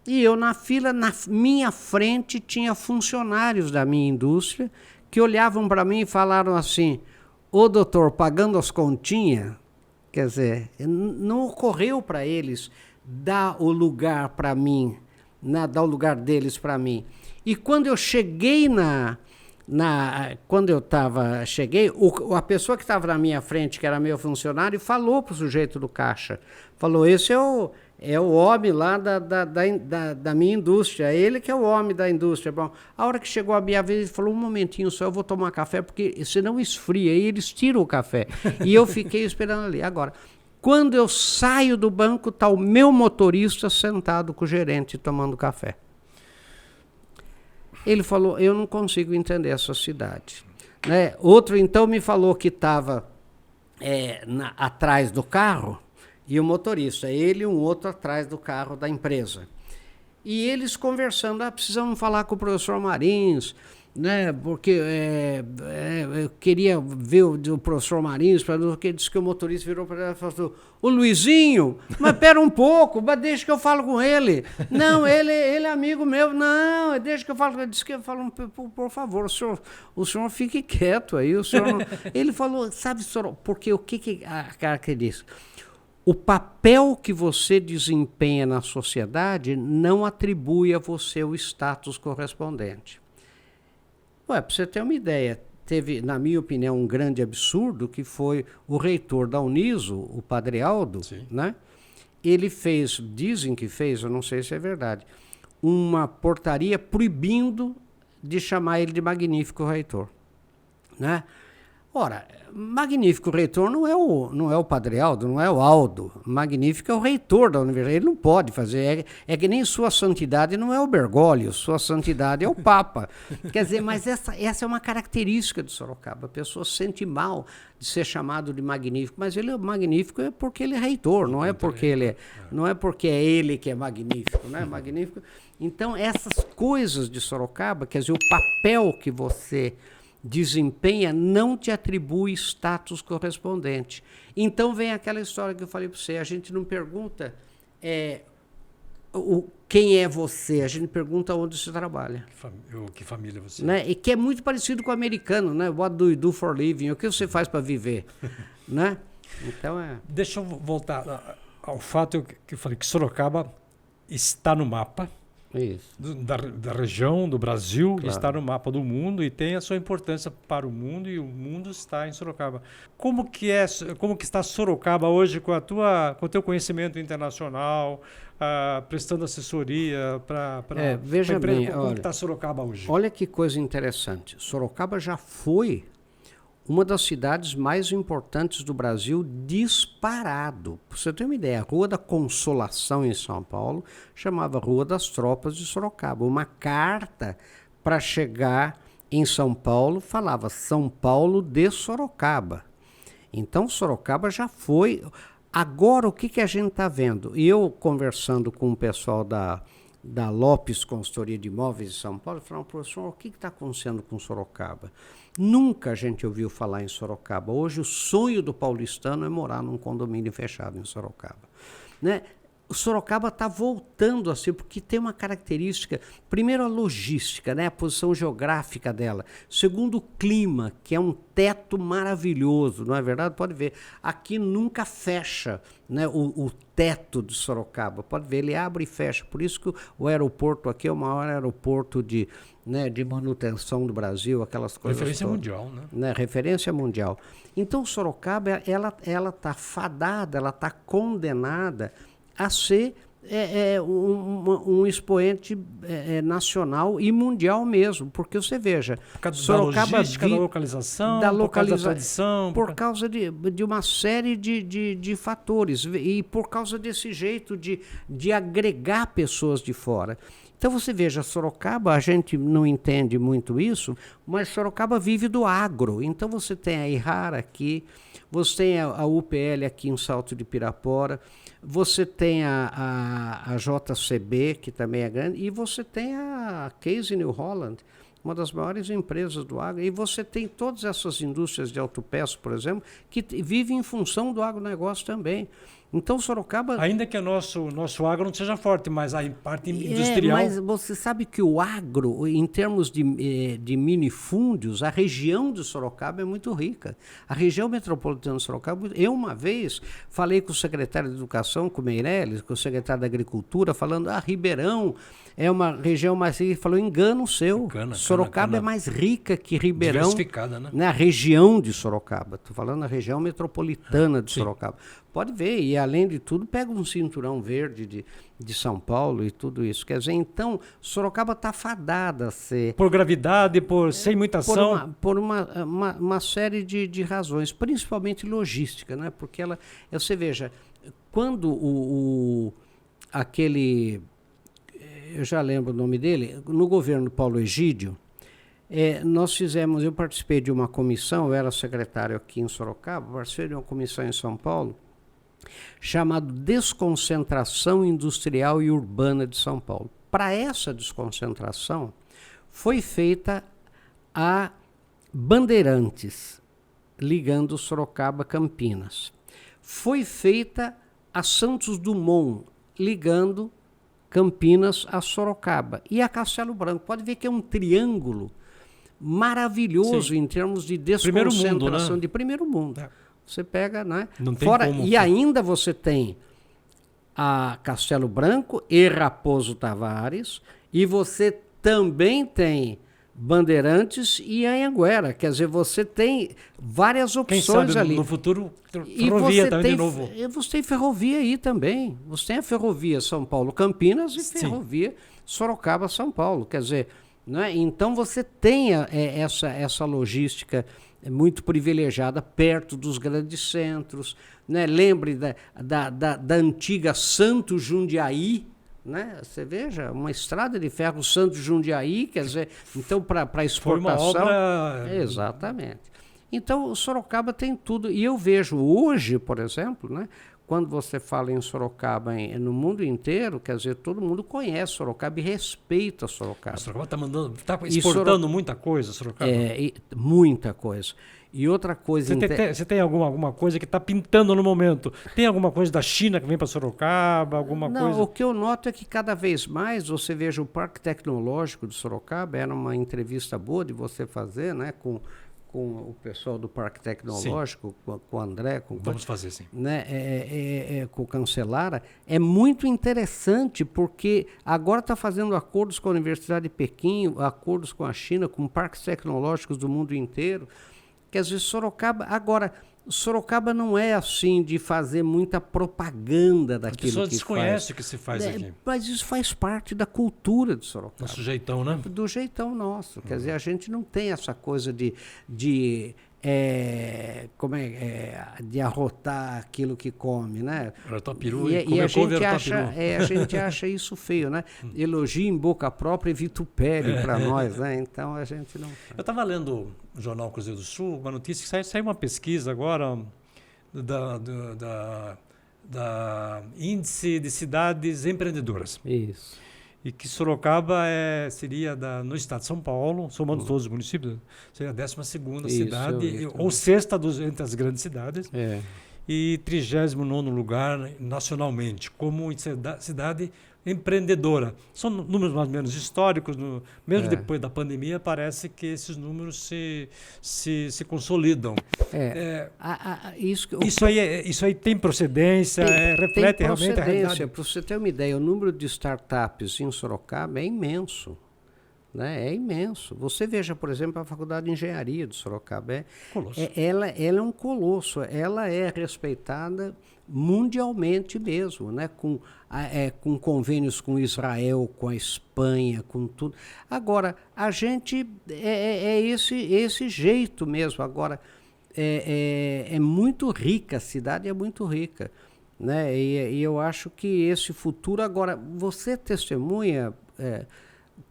E eu na fila, na minha frente, tinha funcionários da minha indústria que olhavam para mim e falaram assim, doutor, pagando as continhas? Quer dizer, não ocorreu para eles dar o lugar para mim, dar o lugar deles para mim. E quando eu cheguei a pessoa que estava na minha frente, que era meu funcionário, falou para o sujeito do caixa, falou, esse é o homem lá da minha indústria, ele que é o homem da indústria. Bom, a hora que chegou a minha vez, ele falou, um momentinho só, eu vou tomar café, porque senão esfria, e eles tiram o café. E eu fiquei esperando ali. Agora, quando eu saio do banco, está o meu motorista sentado com o gerente tomando café. Ele falou, eu não consigo entender essa cidade. Né? Outro, então, me falou que estava atrás do carro, e o motorista, ele e um outro atrás do carro da empresa. E eles conversando, precisamos falar com o professor Marins, né, porque eu queria ver o professor Marins, porque disse que o motorista virou para ele e falou, o Luizinho, mas espera um pouco, mas deixa que eu falo com ele. Não, ele é amigo meu, não, deixa que eu falo com ele. Disse que eu falo, por favor, o senhor fique quieto aí. Ele falou, sabe, senhor, porque o que a característica? O papel que você desempenha na sociedade não atribui a você o status correspondente. Para você ter uma ideia, teve, na minha opinião, um grande absurdo, que foi o reitor da Uniso, o Padre Aldo, né? Ele fez, dizem que fez, eu não sei se é verdade, uma portaria proibindo de chamar ele de magnífico reitor, né? Ora, magnífico reitor não é o Padre Aldo, não é o Aldo. Magnífico é o reitor da universidade. Ele não pode fazer. É que nem sua santidade não é o Bergoglio, sua santidade é o Papa. Quer dizer, mas essa é uma característica de Sorocaba. A pessoa sente mal de ser chamado de magnífico, mas ele é magnífico é porque ele é reitor, não é porque não é porque é ele que é magnífico, né? Magnífico. Então, essas coisas de Sorocaba, quer dizer, o papel que você desempenha não te atribui status correspondente. Então vem aquela história que eu falei para você, a gente não pergunta quem é você, a gente pergunta onde você trabalha. Que família você é. Né? E que é muito parecido com o americano, né? What do you do for living? O que você faz para viver? Né? Então Deixa eu voltar ao fato que eu falei que Sorocaba está no mapa. Isso. Da região, do Brasil, claro. Está no mapa do mundo e tem a sua importância para o mundo, e o mundo está em Sorocaba. Como que está Sorocaba hoje com o teu conhecimento internacional, prestando assessoria para veja bem, como está Sorocaba hoje? Olha que coisa interessante. Sorocaba já foi uma das cidades mais importantes do Brasil, disparado. Para você ter uma ideia, a Rua da Consolação em São Paulo chamava Rua das Tropas de Sorocaba. Uma carta para chegar em São Paulo falava São Paulo de Sorocaba. Então Sorocaba já foi. Agora o que a gente está vendo? E eu conversando com o pessoal da Lopes Consultoria de Imóveis de São Paulo, falando, professor, o que está acontecendo com Sorocaba? Nunca a gente ouviu falar em Sorocaba. Hoje o sonho do paulistano é morar num condomínio fechado em Sorocaba. Né? O Sorocaba está voltando a ser, porque tem uma característica, primeiro a logística, né? A posição geográfica dela. Segundo o clima, que é um teto maravilhoso, não é verdade? Pode ver, aqui nunca fecha, né? O teto de Sorocaba, pode ver, ele abre e fecha. Por isso que o aeroporto aqui é o maior aeroporto de manutenção do Brasil, aquelas coisas. Referência mundial, né? Referência mundial. Então Sorocaba, ela está fadada, ela está condenada a ser um expoente nacional e mundial mesmo, porque você veja, por causa Sorocaba da logística, da localização, por causa da tradição, por causa de uma série de fatores, e por causa desse jeito de agregar pessoas de fora. Então você veja, Sorocaba, a gente não entende muito isso, mas Sorocaba vive do agro. Então você tem a Ihara aqui, você tem a UPL aqui em Salto de Pirapora, você tem a JCB, que também é grande, e você tem a Case New Holland, uma das maiores empresas do agro, e você tem todas essas indústrias de autopeças, por exemplo, que vivem em função do agronegócio também. Então, Sorocaba... Ainda que o nosso agro não seja forte, mas a parte industrial... Mas você sabe que o agro, em termos de minifúndios, a região de Sorocaba é muito rica. A região metropolitana de Sorocaba... Eu, uma vez, falei com o secretário de Educação, com o Meirelles, com o secretário da Agricultura, falando, Ribeirão é uma região mais rica. Ele falou, engano seu. Sorocaba é mais rica que Ribeirão. Diversificada, né? A região de Sorocaba. Estou falando da região metropolitana de Sorocaba. Pode ver, e além de tudo, pega um cinturão verde de São Paulo e tudo isso. Quer dizer, então, Sorocaba está fadada a ser... Por gravidade, sem muita ação? Por uma série de razões, principalmente logística, né? Porque você veja, quando aquele... Eu já lembro o nome dele, no governo Paulo Egídio, eu participei de uma comissão, eu era secretário aqui em Sorocaba, participei de uma comissão em São Paulo, chamado Desconcentração Industrial e Urbana de São Paulo. Para essa desconcentração, foi feita a Bandeirantes, ligando Sorocaba a Campinas. Foi feita a Santos Dumont, ligando Campinas a Sorocaba. E a Castelo Branco. Pode ver que é um triângulo maravilhoso em termos de desconcentração de primeiro mundo. Você pega, né? Não tem como. E ainda você tem a Castelo Branco e Raposo Tavares, e você também tem Bandeirantes e Anhanguera. Quer dizer, você tem várias opções. Quem sabe, ali. No futuro, ferrovia também de novo. Você tem ferrovia aí também. Você tem a ferrovia São Paulo-Campinas e ferrovia Sorocaba-São Paulo. Quer dizer, né? Então você tem essa logística muito privilegiada perto dos grandes centros. Né? Lembre da antiga Santos Jundiaí, né? Você veja, uma estrada de ferro Santos Jundiaí, quer dizer, então para exportação. Foi uma obra... Exatamente. Então o Sorocaba tem tudo. E eu vejo hoje, por exemplo, né, quando você fala em Sorocaba no mundo inteiro, quer dizer, todo mundo conhece Sorocaba e respeita Sorocaba. Sorocaba está exportando muita coisa, Sorocaba. Muita coisa. E outra coisa... Você tem alguma coisa que está pintando no momento? Tem alguma coisa da China que vem para Sorocaba? Não, o que eu noto é que cada vez mais você veja o Parque Tecnológico de Sorocaba, era uma entrevista boa de você fazer, né, com o pessoal do Parque Tecnológico, com o André. Vamos fazer, sim. Né, com o Cancelara. É muito interessante porque agora está fazendo acordos com a Universidade de Pequim, acordos com a China, com parques tecnológicos do mundo inteiro. Quer dizer, Sorocaba não é assim de fazer muita propaganda daquilo que faz. As pessoas desconhecem o que se faz aqui. Mas isso faz parte da cultura de Sorocaba. Nosso jeitão, né? Do jeitão nosso. Quer dizer, a gente não tem essa coisa de arrotar aquilo que come, né? Arrotar peru e a gente acha isso feio, né? Elogio em boca própria e vitupério para nós, né? Então a gente não... Eu estava lendo no Jornal Cruzeiro do Sul uma notícia que saiu uma pesquisa agora da Índice de Cidades Empreendedoras. Isso. E que Sorocaba seria, no estado de São Paulo, somando todos os municípios, seria a 12ª cidade, ou 6ª entre as grandes cidades, e 39º lugar nacionalmente, como cidade empreendedora. São números mais ou menos históricos, mesmo depois da pandemia, parece que esses números se consolidam. Isso aí tem procedência, reflete realmente a realidade. Para você ter uma ideia, o número de startups em Sorocaba é imenso. Né? É imenso. Você veja, por exemplo, a Faculdade de Engenharia de Sorocaba. Ela é um colosso. Ela é respeitada mundialmente mesmo, né? Com convênios com Israel, com a Espanha, com tudo. Agora, a gente é esse jeito mesmo. Agora, é muito rica, a cidade é muito rica. Né? E eu acho que esse futuro... Agora, você testemunha...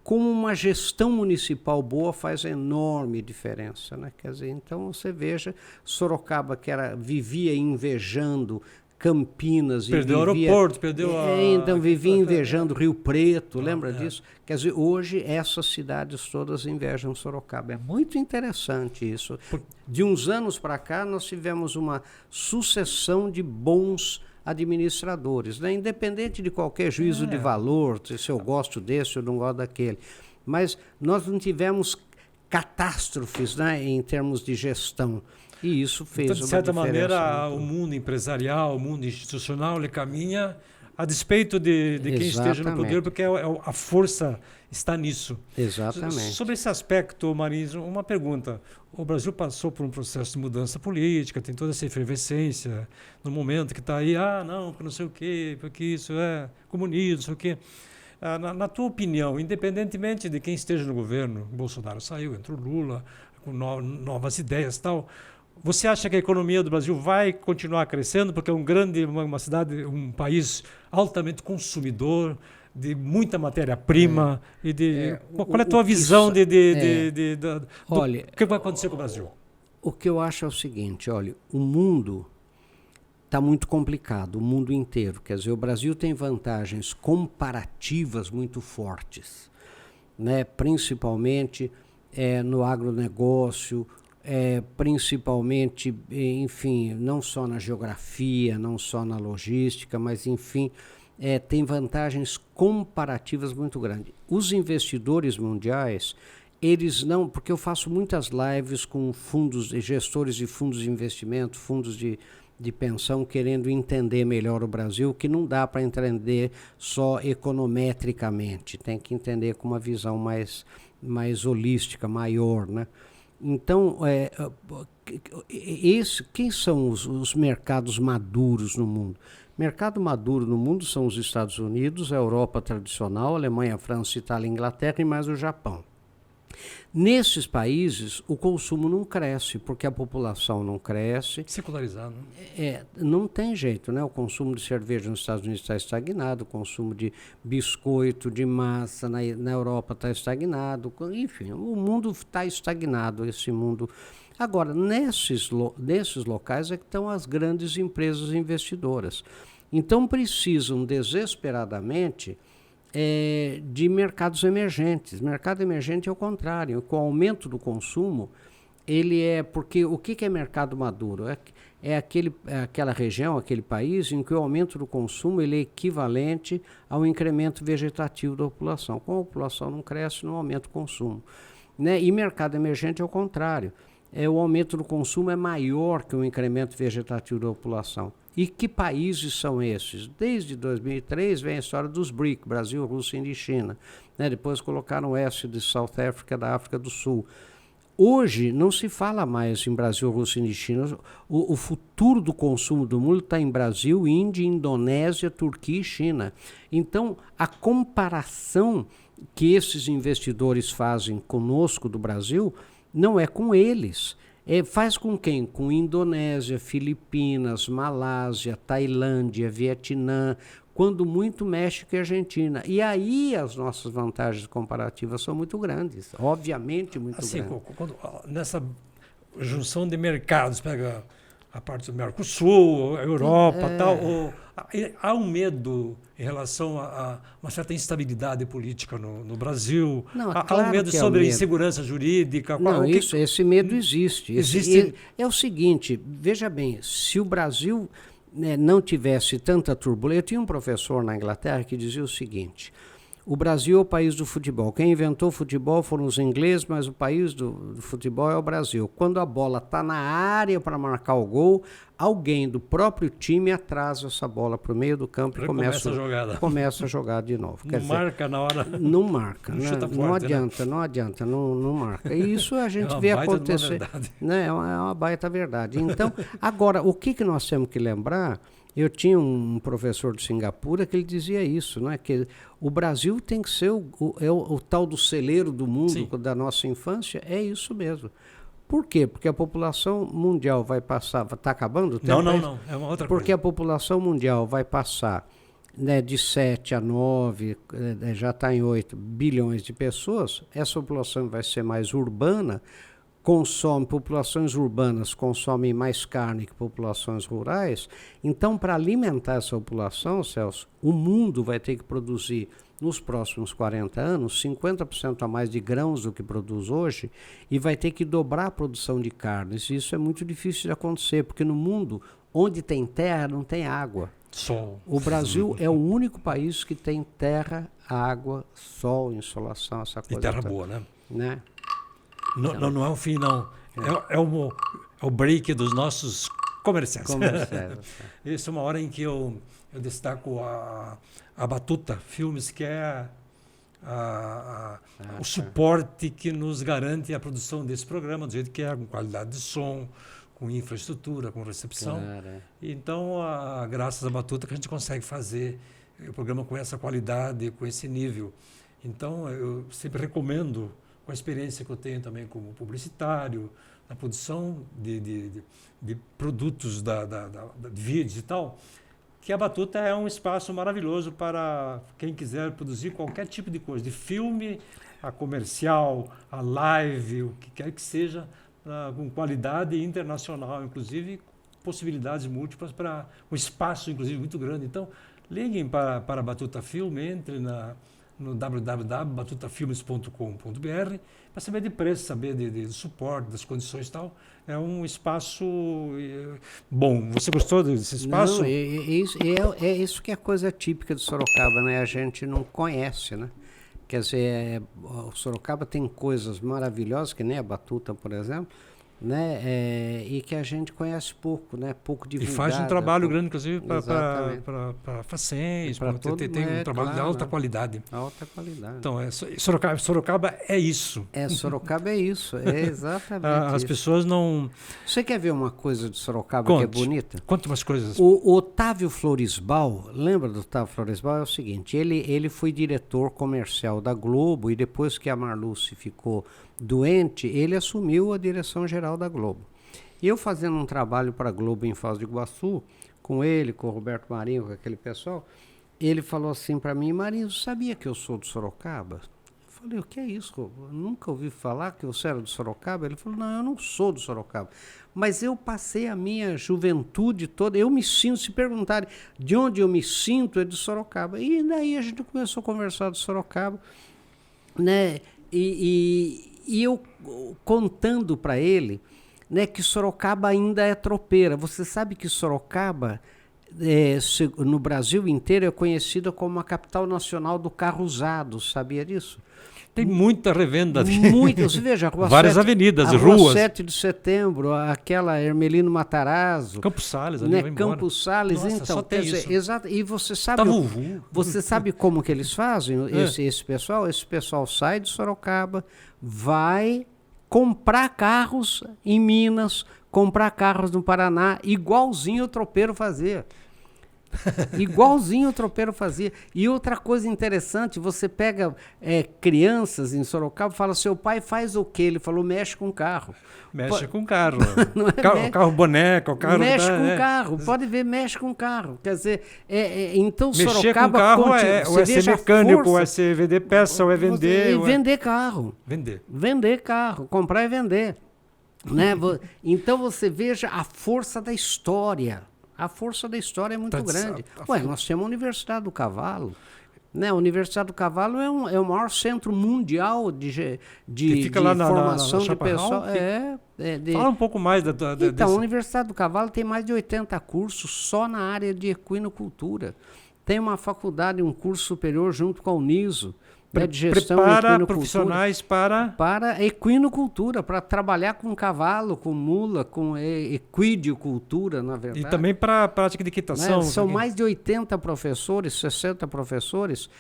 como uma gestão municipal boa faz enorme diferença, né? Quer dizer, então você veja Sorocaba, que vivia invejando Campinas, perdeu o aeroporto, então vivia invejando Rio Preto, lembra disso? Quer dizer, hoje essas cidades todas invejam Sorocaba. É muito interessante isso. De uns anos para cá nós tivemos uma sucessão de bons administradores, né? Independente de qualquer juízo de valor, se eu gosto desse ou não gosto daquele. Mas nós não tivemos catástrofes, né, em termos de gestão. E isso fez uma diferença. De certa maneira, o mundo empresarial, o mundo institucional, ele caminha a despeito de quem esteja no poder, porque a força está nisso. Exatamente. Sobre esse aspecto, Marins, uma pergunta. O Brasil passou por um processo de mudança política, tem toda essa efervescência no momento que está aí, não sei o quê, porque isso é comunismo, não sei o quê. Na tua opinião, independentemente de quem esteja no governo, Bolsonaro saiu, entrou Lula, com novas ideias e tal, você acha que a economia do Brasil vai continuar crescendo porque é uma cidade, um país altamente consumidor de muita matéria-prima qual é a tua visão do que vai acontecer com o Brasil? O que eu acho é o seguinte, olha, o mundo está muito complicado, o mundo inteiro. Quer dizer, o Brasil tem vantagens comparativas muito fortes, né? Principalmente no agronegócio, principalmente, enfim, não só na geografia, não só na logística, mas, enfim, tem vantagens comparativas muito grandes. Os investidores mundiais, eles não... Porque eu faço muitas lives com gestores de fundos de investimento, fundos de pensão, querendo entender melhor o Brasil, que não dá para entender só econometricamente, tem que entender com uma visão mais mais holística, maior, né? Então, quem são os mercados maduros no mundo? Mercado maduro no mundo são os Estados Unidos, a Europa tradicional, Alemanha, França, Itália, Inglaterra e mais o Japão. Nesses países, o consumo não cresce, porque a população não cresce. Secularizado. Não tem jeito, né? O consumo de cerveja nos Estados Unidos está estagnado, o consumo de biscoito, de massa na Europa está estagnado. Enfim, o mundo está estagnado, esse mundo. Agora, nesses locais é que estão as grandes empresas investidoras. Então, precisam desesperadamente de mercados emergentes. Mercado emergente é o contrário. Com o aumento do consumo, porque o que é mercado maduro? Aquela região, aquele país em que o aumento do consumo ele é equivalente ao incremento vegetativo da população. Como a população não cresce, não aumenta o consumo. Né? E mercado emergente é o contrário. O aumento do consumo é maior que o incremento vegetativo da população. E que países são esses? Desde 2003 vem a história dos BRIC, Brasil, Rússia, Índia e China. Né? Depois colocaram o S de South Africa, da África do Sul. Hoje não se fala mais em Brasil, Rússia, Índia e China. O futuro do consumo do mundo está em Brasil, Índia, Indonésia, Turquia e China. Então, a comparação que esses investidores fazem conosco do Brasil não é com eles. Faz com quem? Com Indonésia, Filipinas, Malásia, Tailândia, Vietnã, quando muito México e Argentina. E aí as nossas vantagens comparativas são muito grandes, obviamente muito grandes. Nessa junção de mercados, pega a parte do Mercosul, a Europa, tal, há um medo em relação a uma certa instabilidade política no Brasil? Não, há claro um medo sobre insegurança jurídica? Não, esse medo existe. É o seguinte, veja bem, se o Brasil não tivesse tanta turbulência... Eu tinha um professor na Inglaterra que dizia o seguinte: o Brasil é o país do futebol. Quem inventou o futebol foram os ingleses, mas o país do futebol é o Brasil. Quando a bola está na área para marcar o gol, alguém do próprio time atrasa essa bola para o meio do campo e começa a jogar de novo. Não marca na hora? Não marca. Não adianta, não marca. E isso a gente vê acontecer. É uma baita verdade. Então, agora, o que nós temos que lembrar... Eu tinha um professor de Singapura que ele dizia isso, né? Que o Brasil tem que ser o tal do celeiro do mundo. Sim. Da nossa infância, é isso mesmo. Por quê? Porque a população mundial vai passar... Está acabando o tempo? Não, é uma outra coisa. Porque a população mundial vai passar, né, de 7 a 9, já está em 8 bilhões de pessoas. Essa população vai ser mais urbana, populações urbanas consomem mais carne que populações rurais. Então, para alimentar essa população, Celso, o mundo vai ter que produzir, nos próximos 40 anos, 50% a mais de grãos do que produz hoje, e vai ter que dobrar a produção de carnes. Isso é muito difícil de acontecer, porque no mundo, onde tem terra, não tem água. Sol. O Brasil é o único país que tem terra, água, sol, insolação, essa coisa. E terra boa, né? Não é o fim, não. É o break dos nossos comerciais. Isso é uma hora em que eu destaco a Batuta Filmes, que é o suporte que nos garante a produção desse programa, do jeito que é, com qualidade de som, com infraestrutura, com recepção. Claro. Então, graças à Batuta que a gente consegue fazer o programa com essa qualidade, com esse nível. Então, eu sempre recomendo, com a experiência que eu tenho também como publicitário, na produção de produtos de vídeos e tal, que a Batuta é um espaço maravilhoso para quem quiser produzir qualquer tipo de coisa, de filme, a comercial, a live, o que quer que seja, com qualidade internacional, inclusive possibilidades múltiplas, para um espaço, inclusive, muito grande. Então, liguem para a Batuta Film, entre no www.batutafilmes.com.br para saber de preço, saber de suporte, das condições e tal. É um espaço bom. Você gostou desse espaço? Não, é isso que é a coisa típica de Sorocaba, né? A gente não conhece, né? Quer dizer, o Sorocaba tem coisas maravilhosas, que nem a Batuta, por exemplo, né? E que a gente conhece pouco, né? Pouco divulgada. E faz um trabalho grande, inclusive, para facens, tem um trabalho de alta qualidade. Alta qualidade. Então, Sorocaba é isso. Sorocaba é isso, é exatamente As pessoas não... Você quer ver uma coisa de Sorocaba que é bonita? Conte umas coisas. O Otávio Floresbal, lembra do Otávio Floresbal? É o seguinte, ele foi diretor comercial da Globo e depois que a Marluce ficou doente, ele assumiu a direção geral da Globo. Eu fazendo um trabalho para a Globo em Foz do Iguaçu, com ele, com o Roberto Marinho, com aquele pessoal, ele falou assim para mim: Marinho, sabia que eu sou de Sorocaba? Eu falei: o que é isso? Eu nunca ouvi falar que você era de Sorocaba. Ele falou: não, eu não sou de Sorocaba, mas eu passei a minha juventude toda, eu me sinto, se perguntarem de onde eu me sinto, é de Sorocaba. E daí a gente começou a conversar de Sorocaba, né? E eu contando para ele, né, que Sorocaba ainda é tropeira. Você sabe que Sorocaba, no Brasil inteiro, é conhecida como a capital nacional do carro usado. Sabia disso? Tem muita revenda. Muitas. Veja, várias avenidas, ruas. ruas. 7 de setembro, aquela Hermelino Matarazzo. Campos Sales, né? Campos Sales, nossa, então. Só tem isso. Exato. E você sabe, você sabe como que eles fazem? Esse pessoal? Esse pessoal sai de Sorocaba, vai comprar carros em Minas, comprar carros no Paraná, igualzinho o tropeiro fazia. Igualzinho o tropeiro fazia. E outra coisa interessante, você pega crianças em Sorocaba e fala: seu pai faz o quê? Ele falou: mexe com carro. Mexe com carro. Carro boneco, o carro... Mexe com carro, pode ver, mexe com carro. Quer dizer, então mexer Sorocaba... com carro ou é ser mecânico, ou é ser vender peça, ou é vender... vender carro. Vender carro, comprar e vender. Né? Então você veja a força da história. A força da história é muito grande. Nós temos a Universidade do Cavalo. Né? A Universidade do Cavalo é o maior centro mundial de formação de pessoal. Fala um pouco mais Então, a Universidade do Cavalo tem mais de 80 cursos só na área de equinocultura. Tem uma faculdade, um curso superior junto com a Uniso, de gestão prepara profissionais para equinocultura, para trabalhar com cavalo, com mula, com equidiocultura, na verdade. E também para a prática de equitação. Né? São mais de 80 professores, 60 professores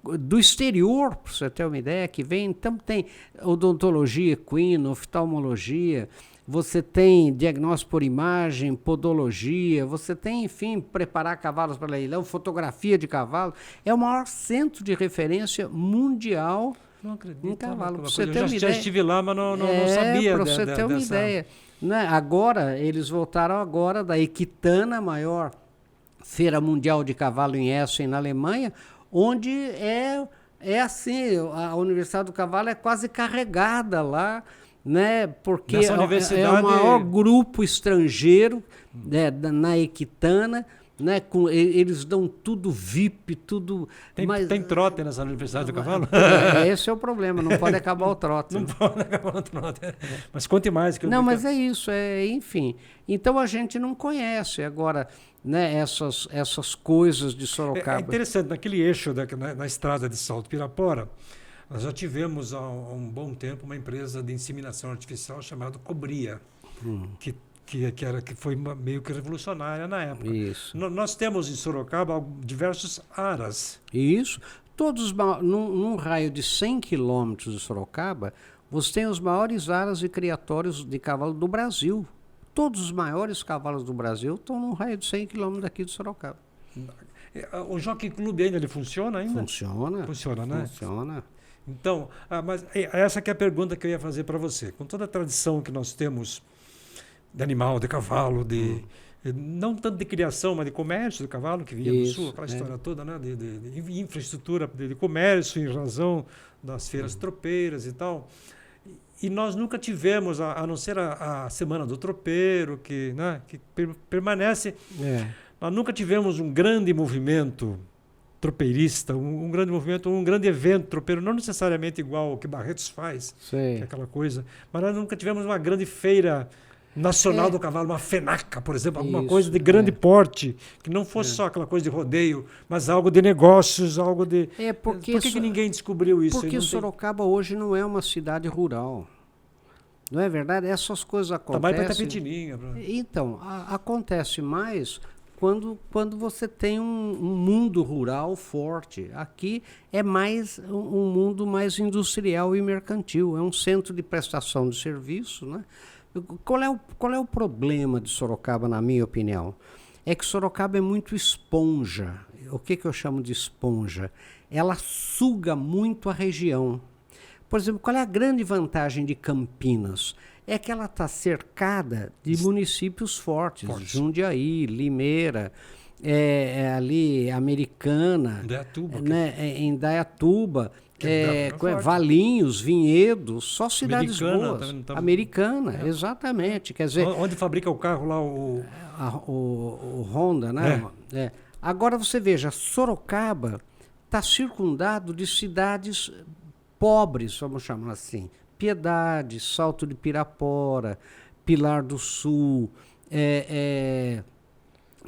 do exterior, para você ter uma ideia, que vem. Então tem odontologia equina, oftalmologia, você tem diagnóstico por imagem, podologia, você tem, enfim, preparar cavalos para leilão, fotografia de cavalo. É o maior centro de referência mundial em cavalo. Eu já estive lá, mas não sabia. Para você ter uma ideia. Né? Agora, eles voltaram agora da Equitana, maior feira mundial de cavalo em Essen, na Alemanha, onde é assim, a Universidade do Cavalo é quase carregada lá, né? Porque é o maior grupo estrangeiro, né, na Equitana, né? Eles dão tudo VIP, tudo... Tem trote nessa Universidade do Cavalo? Esse é o problema, não pode acabar o trote. Não pode acabar o trote. Mas conte mais. Mas é isso, enfim. Então a gente não conhece agora, né, essas coisas de Sorocaba. É interessante, naquele eixo na estrada de Salto Pirapora, nós já tivemos há um bom tempo uma empresa de inseminação artificial chamada Cobria, que foi meio que revolucionária na época. Isso. Nós temos em Sorocaba diversos aras. Isso. Num raio de 100 quilômetros de Sorocaba, você tem os maiores aras e criatórios de cavalo do Brasil. Todos os maiores cavalos do Brasil estão num raio de 100 quilômetros daqui de Sorocaba. O Jockey Club ainda funciona ainda? Funciona. Funciona, né? Funciona. Então, mas essa que é a pergunta que eu ia fazer para você. Com toda a tradição que nós temos de animal, de cavalo, não tanto de criação, mas de comércio do cavalo, que vinha do sul, aquela história toda, né? De infraestrutura de comércio em razão das feiras tropeiras e tal. E nós nunca tivemos, a não ser a Semana do Tropeiro, que permanece... Nós nunca tivemos um grande movimento tropeirista, um grande movimento, um grande evento tropeiro, não necessariamente igual ao que Barretos faz, que é aquela coisa, mas nós nunca tivemos uma grande feira nacional do cavalo, uma FENACA, por exemplo, alguma coisa de grande porte, que não fosse só aquela coisa de rodeio, mas algo de negócios, algo de... Por que ninguém descobriu isso? Porque Sorocaba hoje não é uma cidade rural. Não é verdade? Essas coisas acontecem. Também para Itapetininga. Então, acontece mais quando você tem um mundo rural forte. Aqui é mais um mundo mais industrial e mercantil. É um centro de prestação de serviço, né? Qual é o problema de Sorocaba, na minha opinião? É que Sorocaba é muito esponja. O que eu chamo de esponja? Ela suga muito a região. Por exemplo, qual é a grande vantagem de Campinas? É que ela está cercada de municípios fortes. Jundiaí, Limeira, ali Americana, Indaiatuba, né? Indaiatuba, Valinhos, Vinhedo, só cidades Americana, boas. Americana, exatamente. Quer dizer, onde fabrica o carro lá, o Honda, né? Agora você veja, Sorocaba está circundado de cidades pobres, vamos chamar assim. Piedade, Salto de Pirapora, Pilar do Sul,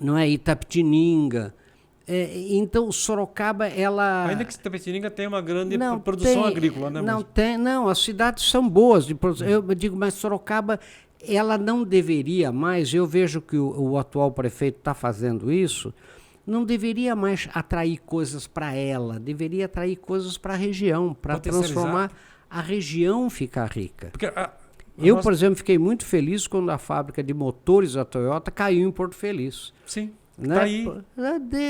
não é, Itapetininga. Então, Sorocaba, ela... Ainda que Itapetininga tem uma grande produção agrícola, né? Não, as cidades são boas de produção. Eu digo, mas Sorocaba, ela não deveria mais, eu vejo que o atual prefeito está fazendo isso, não deveria mais atrair coisas para ela, deveria atrair coisas para a região, para transformar a região ficar rica. Porque eu, por exemplo, fiquei muito feliz quando a fábrica de motores da Toyota caiu em Porto Feliz. Sim. Né? Tá aí.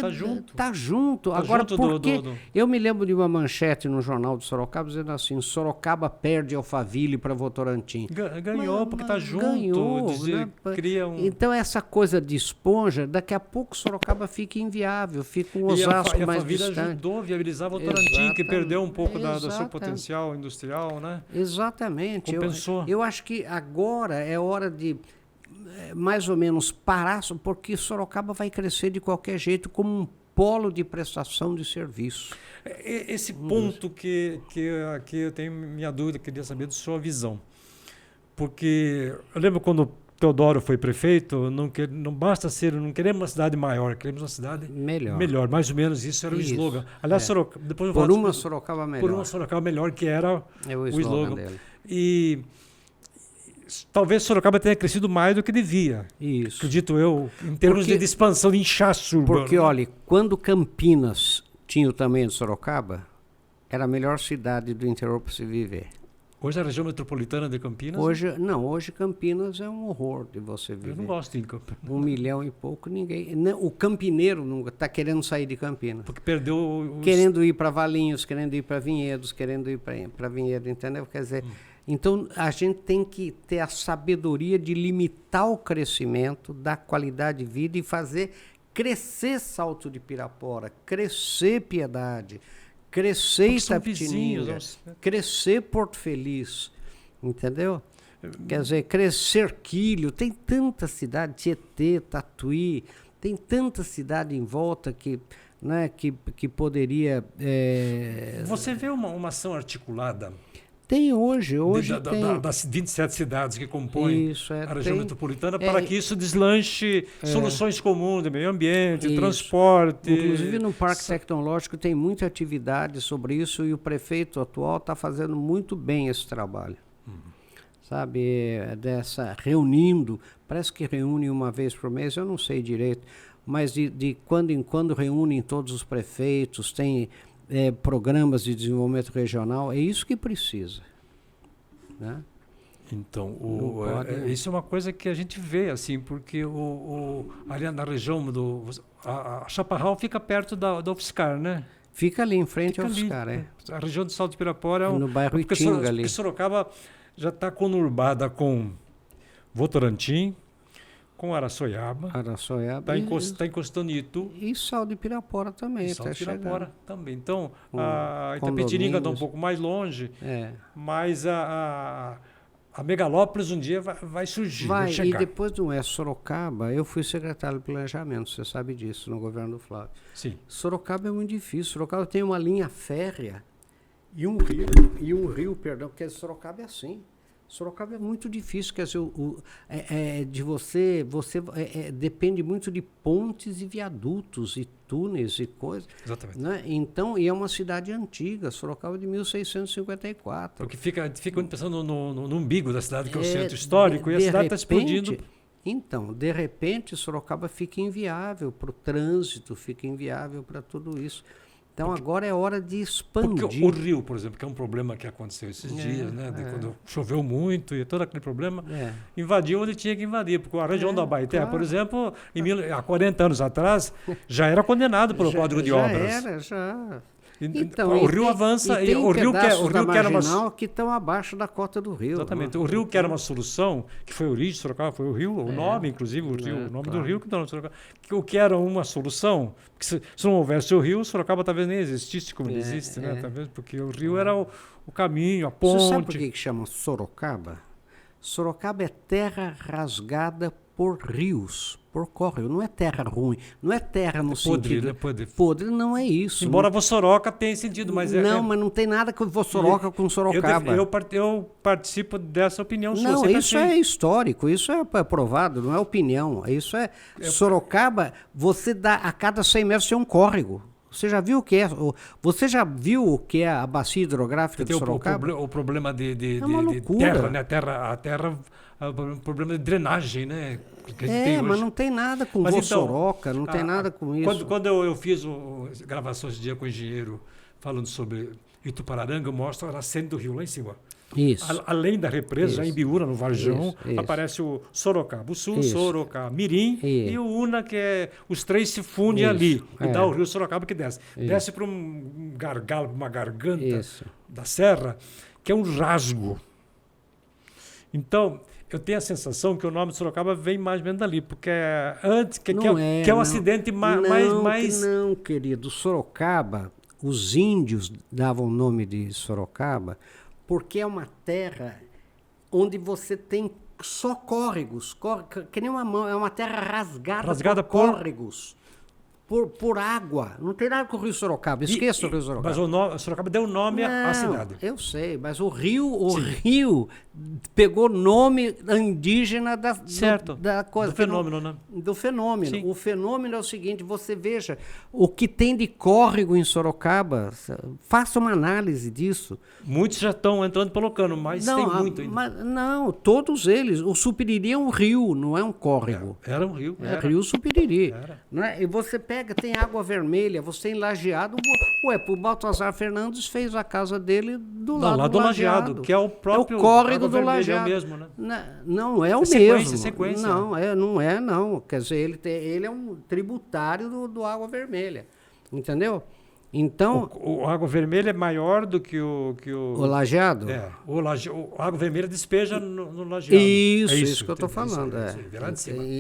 Tá junto. Tá junto. Tá agora, junto porque eu me lembro de uma manchete no jornal de Sorocaba dizendo assim: Sorocaba perde Alphaville para Votorantim. Ganhou, porque tá junto. Ganhou, né? Cria um... Então, essa coisa de esponja, daqui a pouco Sorocaba fica inviável, fica um Osasco mais distante. A Alphaville ajudou a viabilizar Votorantim, que perdeu um pouco do seu potencial industrial, né? Exatamente. Compensou. Eu acho que agora é hora de mais ou menos parar, porque Sorocaba vai crescer de qualquer jeito como um polo de prestação de serviço. Esse ponto que eu tenho minha dúvida, queria saber da sua visão. Porque eu lembro quando o Teodoro foi prefeito, não basta não queremos uma cidade maior, queremos uma cidade melhor. Mais ou menos isso era o slogan. Aliás, Sorocaba, depois por uma Sorocaba melhor. Por uma Sorocaba melhor, que era o slogan dele. E talvez Sorocaba tenha crescido mais do que devia. Isso. Acredito eu, em termos de expansão, de inchaço urbano. Porque, olha, quando Campinas tinha o tamanho de Sorocaba, era a melhor cidade do interior para se viver. Hoje a região metropolitana de Campinas? Hoje Campinas é um horror de você viver. Eu não gosto de Campinas. 1 milhão e pouco, ninguém... O campineiro está querendo sair de Campinas. Porque perdeu... Querendo ir para Valinhos, querendo ir para Vinhedos, querendo ir para Vinhedo, entendeu? Quer dizer... Então, a gente tem que ter a sabedoria de limitar o crescimento, dar qualidade de vida e fazer crescer Salto de Pirapora, crescer Piedade, crescer Itapetininga, crescer Porto Feliz, entendeu? Quer dizer, crescer Quílio, tem tanta cidade, Tietê, Tatuí, tem tanta cidade em volta que, né, que poderia... Você vê uma ação articulada... Tem hoje tem. Das 27 cidades que compõem a região metropolitana, para que isso deslanche soluções comuns de meio ambiente, transporte. Inclusive no Parque Tecnológico tem muita atividade sobre isso e o prefeito atual está fazendo muito bem esse trabalho. Sabe, reunindo, parece que reúne uma vez por mês, eu não sei direito, mas de quando em quando reúnem todos os prefeitos, tem... programas de desenvolvimento regional, é isso que precisa, né? Então, isso é uma coisa que a gente vê, assim, porque ali na região a Chaparral fica perto da UFSCar, né? Fica ali em frente ao UFSCar, A região de Salto de Pirapora no bairro Itinga ali. Porque Sorocaba já está conurbada com Votorantim, com Araçoiaba. Está encostando em Itu. E Salto de Pirapora também. Salto de Pirapora também. Então, a Itapetininga está um pouco mais longe, mas a Megalópolis um dia vai surgir. Vai chegar. E depois do Sorocaba, eu fui secretário de planejamento, você sabe disso, no governo do Flávio. Sim. Sorocaba é muito difícil. Sorocaba tem uma linha férrea e um rio, porque Sorocaba é assim. Sorocaba é muito difícil, quer dizer, depende muito de pontes e viadutos e túneis e coisas. Exatamente. Né? Então, e é uma cidade antiga, Sorocaba é de 1654. Porque fica pensando no umbigo da cidade, que é o centro histórico, e a cidade está explodindo. Então, de repente, Sorocaba fica inviável para o trânsito, fica inviável para tudo isso. Então agora é hora de expandir. Porque o rio, por exemplo, que é um problema que aconteceu esses dias, né? Quando choveu muito e todo aquele problema, invadiu onde tinha que invadir. Porque a região da Abaeté, por exemplo, há 40 anos atrás, já era condenado pelo Código de Obras. Já. Então, o rio avança e o rio que era uma que estão abaixo da cota do rio. Exatamente. O rio que era uma solução, que foi a origem de Sorocaba, foi o rio, o nome, inclusive, o nome do rio que deu Sorocaba. O que era uma solução, porque se não houvesse o rio, Sorocaba talvez nem existisse como ele existe, né? Talvez porque o rio era o caminho, a ponte. Você sabe por que chamam Sorocaba? Sorocaba é terra rasgada por rios, por córrego. Não é terra ruim, não é terra no sentido... Podre não é isso. Embora Vossoroca tenha sentido, mas... mas não tem nada com Vossoroca com Sorocaba. Eu participo dessa opinião sua. Não, isso é histórico, isso é provado, não é opinião. Isso é... Sorocaba, você dá a cada 100 metros tem um córrego. Você já viu o que é? Você já viu o que é a bacia hidrográfica de Sorocaba? O problema de terra, né? A terra, o problema de drenagem, né? Mas não tem nada com Vossoroca, não tem nada com isso. Quando eu fiz gravações de dia com o engenheiro falando sobre Itupararanga, eu mostro a nascente do rio lá em cima. Isso. Além da represa, já em Biúna, no Varjão, aparece o Sorocaba, o Sul, Sorocaba, Mirim e o Una, que os três se fundem ali. E dá o rio Sorocaba que desce. Desce para um gargalo, uma garganta da serra, que é um rasgo. Então, eu tenho a sensação que o nome de Sorocaba vem mais ou menos dali, porque é um acidente mais... Não, querido. Sorocaba, os índios davam o nome de Sorocaba porque é uma terra onde você tem só córregos, que nem uma mão, é uma terra rasgada por córregos. Por água. Não tem nada com o Rio Sorocaba. Esqueça o Rio Sorocaba. Mas o Sorocaba deu nome à cidade. Eu sei, mas o rio pegou nome indígena da coisa. Do fenômeno, né? Do fenômeno. Sim. O fenômeno é o seguinte, você veja o que tem de córrego em Sorocaba, faça uma análise disso. Muitos já estão entrando pelo cano, mas tem muito ainda. Não, todos eles. O Supiriri é um rio, não é um córrego. Era um rio. É Rio Supiriri. Né? E você tem Água Vermelha, você tem Lajeado. O Baltazar Fernandes fez a casa dele do lado do Lajeado, que é o próprio córrego do Lajeado. Mesmo, né? Não é o mesmo. Sequência. Não é. Quer dizer, ele é um tributário do Água Vermelha. Entendeu? Então, o Água Vermelha é maior do que o Lajeado? O Água Vermelha despeja no Lajeado. Isso que eu estou falando.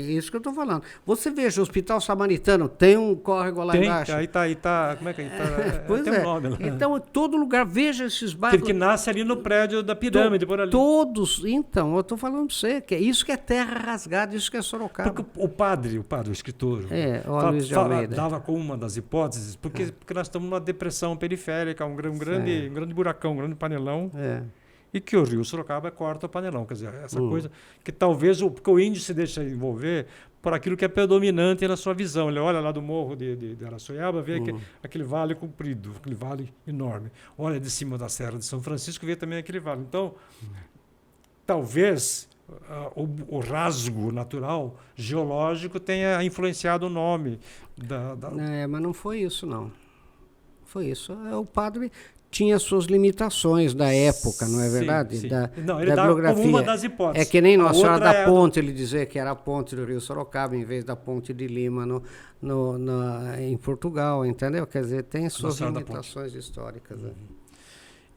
Isso que eu estou falando. Você veja, o Hospital Samaritano tem um córrego lá embaixo. Aí tá, como é que está? Pois tem um nome lá. Então, todo lugar, veja esses bairros. Que nasce ali no prédio da pirâmide, por ali. Todos, então, eu estou falando para você, que isso que é terra rasgada, isso que é Sorocaba. Porque o escritor, o Luiz de Almeida, dava como uma das hipóteses, porque nós estamos numa depressão periférica, um grande buracão, um grande panelão, e que o rio Sorocaba corta o panelão. Quer dizer, essa coisa que talvez porque o índio se deixa envolver por aquilo que é predominante na sua visão. Ele olha lá do morro de Araçoiaba, vê aquele vale comprido, aquele vale enorme. Olha de cima da Serra de São Francisco, vê também aquele vale. Então, talvez o rasgo natural, geológico, tenha influenciado o nome mas não foi isso, não. Foi isso. O padre tinha suas limitações da época, não é verdade? Sim. Da biografia. Como uma das hipóteses. É que nem Nossa Senhora da Ponte, ele dizer que era a ponte do Rio Sorocaba, em vez da ponte de Lima em Portugal, entendeu? Quer dizer, tem suas limitações históricas.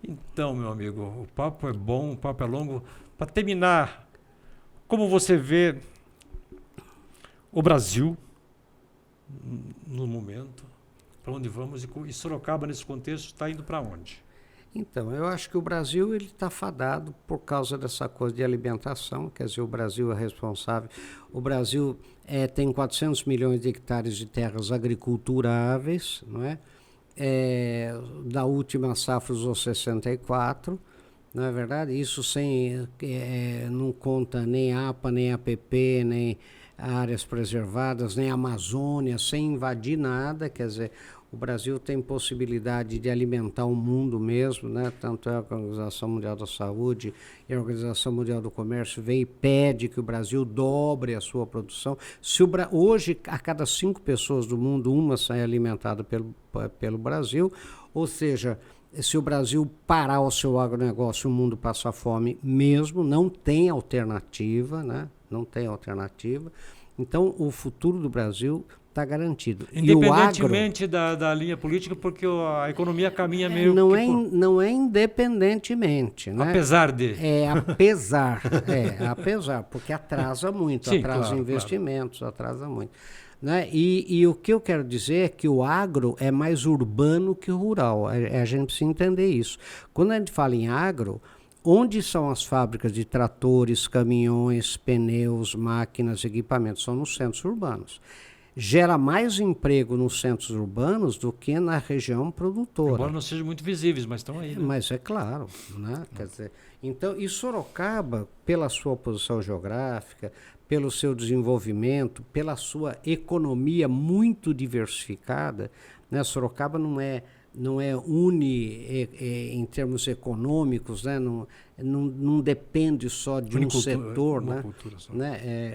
Então, meu amigo, o papo é bom, o papo é longo. Para terminar, como você vê o Brasil no momento, para onde vamos, e Sorocaba, nesse contexto, está indo para onde? Então, eu acho que o Brasil está fadado por causa dessa coisa de alimentação, quer dizer, o Brasil é responsável. O Brasil tem 400 milhões de hectares de terras agriculturáveis, não é? Da última safra usou 64, Não é verdade? Isso sem não conta nem APA, nem APP, nem áreas preservadas, nem Amazônia, sem invadir nada. Quer dizer, o Brasil tem possibilidade de alimentar o mundo mesmo, né? Tanto é a Organização Mundial da Saúde e a Organização Mundial do Comércio vem e pede que o Brasil dobre a sua produção. Hoje, a cada 5 pessoas do mundo, uma sai alimentada pelo Brasil, ou seja, se o Brasil parar o seu agronegócio, o mundo passa fome mesmo, não tem alternativa, né? Não tem alternativa. Então, o futuro do Brasil está garantido. Independentemente da linha política, porque a economia caminha meio não é independentemente, né? Apesar de. Apesar, porque atrasa muito, Sim, atrasa claro, investimentos, atrasa muito. Né? E o que eu quero dizer é que o agro é mais urbano que o rural. A gente precisa entender isso. Quando a gente fala em agro, onde são as fábricas de tratores, caminhões, pneus, máquinas, equipamentos? São nos centros urbanos. Gera mais emprego nos centros urbanos do que na região produtora. Embora não sejam muito visíveis, mas estão aí. Né? Mas é claro. Né? Quer dizer, então, e Sorocaba, pela sua posição geográfica, pelo seu desenvolvimento, pela sua economia muito diversificada, né? Sorocaba não é em termos econômicos, né? Não depende só de um setor, né?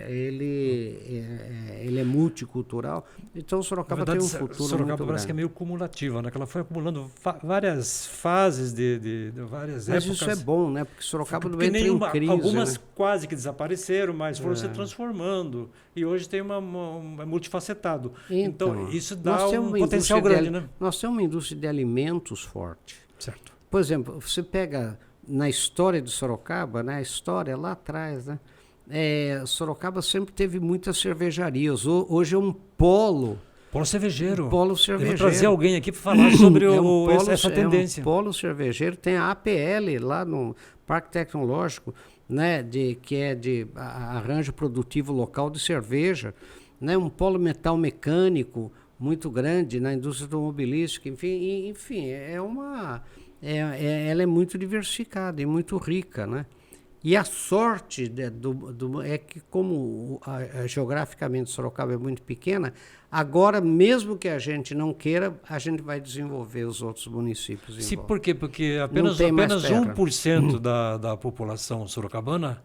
Ele é multicultural. Então Sorocaba tem um futuro Sorocaba muito parece grande. que é meio cumulativa, né? Que ela foi acumulando várias fases de várias épocas. Mas isso é bom, né? Porque Sorocaba não entra em crise. Algumas né? quase que desapareceram, mas foram se transformando. E hoje tem é multifacetado. Então isso dá um potencial grande, né? Nós temos uma indústria de alimentos forte. Certo. Por exemplo, você pega na história de Sorocaba, né? A história lá atrás, né? Sorocaba sempre teve muitas cervejarias. Hoje é um polo. Polo cervejeiro. Polo cervejeiro. Eu vou trazer alguém aqui para falar sobre essa tendência. É um polo cervejeiro. Tem a APL lá no Parque Tecnológico, né? Que é de arranjo produtivo local de cerveja. Né? Um polo metal mecânico muito grande na indústria automobilística. Enfim, ela é muito diversificada e muito rica, né? E a sorte é que, como geograficamente Sorocaba é muito pequena, agora, mesmo que a gente não queira, a gente vai desenvolver os outros municípios. Sim, por quê? Porque apenas 1% da população sorocabana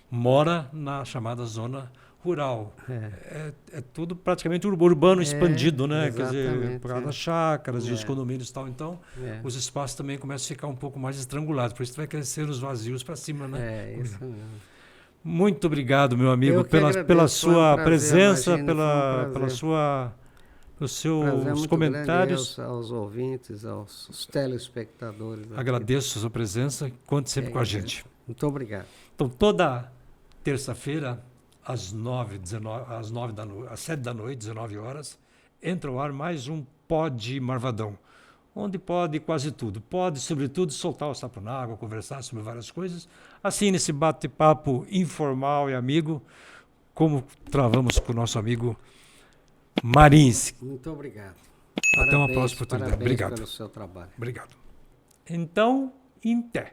mora na chamada zona rural. É tudo praticamente urbano expandido, né? Quer dizer, por causa das chácaras e os condomínios e tal. Então, os espaços também começam a ficar um pouco mais estrangulados. Por isso vai crescer os vazios para cima, né? Isso mesmo. Muito obrigado, meu amigo, pela sua presença, pelos seus comentários. Aos ouvintes, aos telespectadores. Agradeço a sua presença. Conte sempre com a gente. Muito obrigado. Então, toda terça-feira, às 7 da noite, 19 horas, entra ao ar mais um Pod Marvadão, onde pode quase tudo. Pode, sobretudo, soltar o sapo na água, conversar sobre várias coisas. Assim, nesse bate-papo informal e amigo, como travamos com o nosso amigo Marins. Muito obrigado. Até uma próxima oportunidade. Obrigado pelo seu trabalho. Obrigado. Então, em té.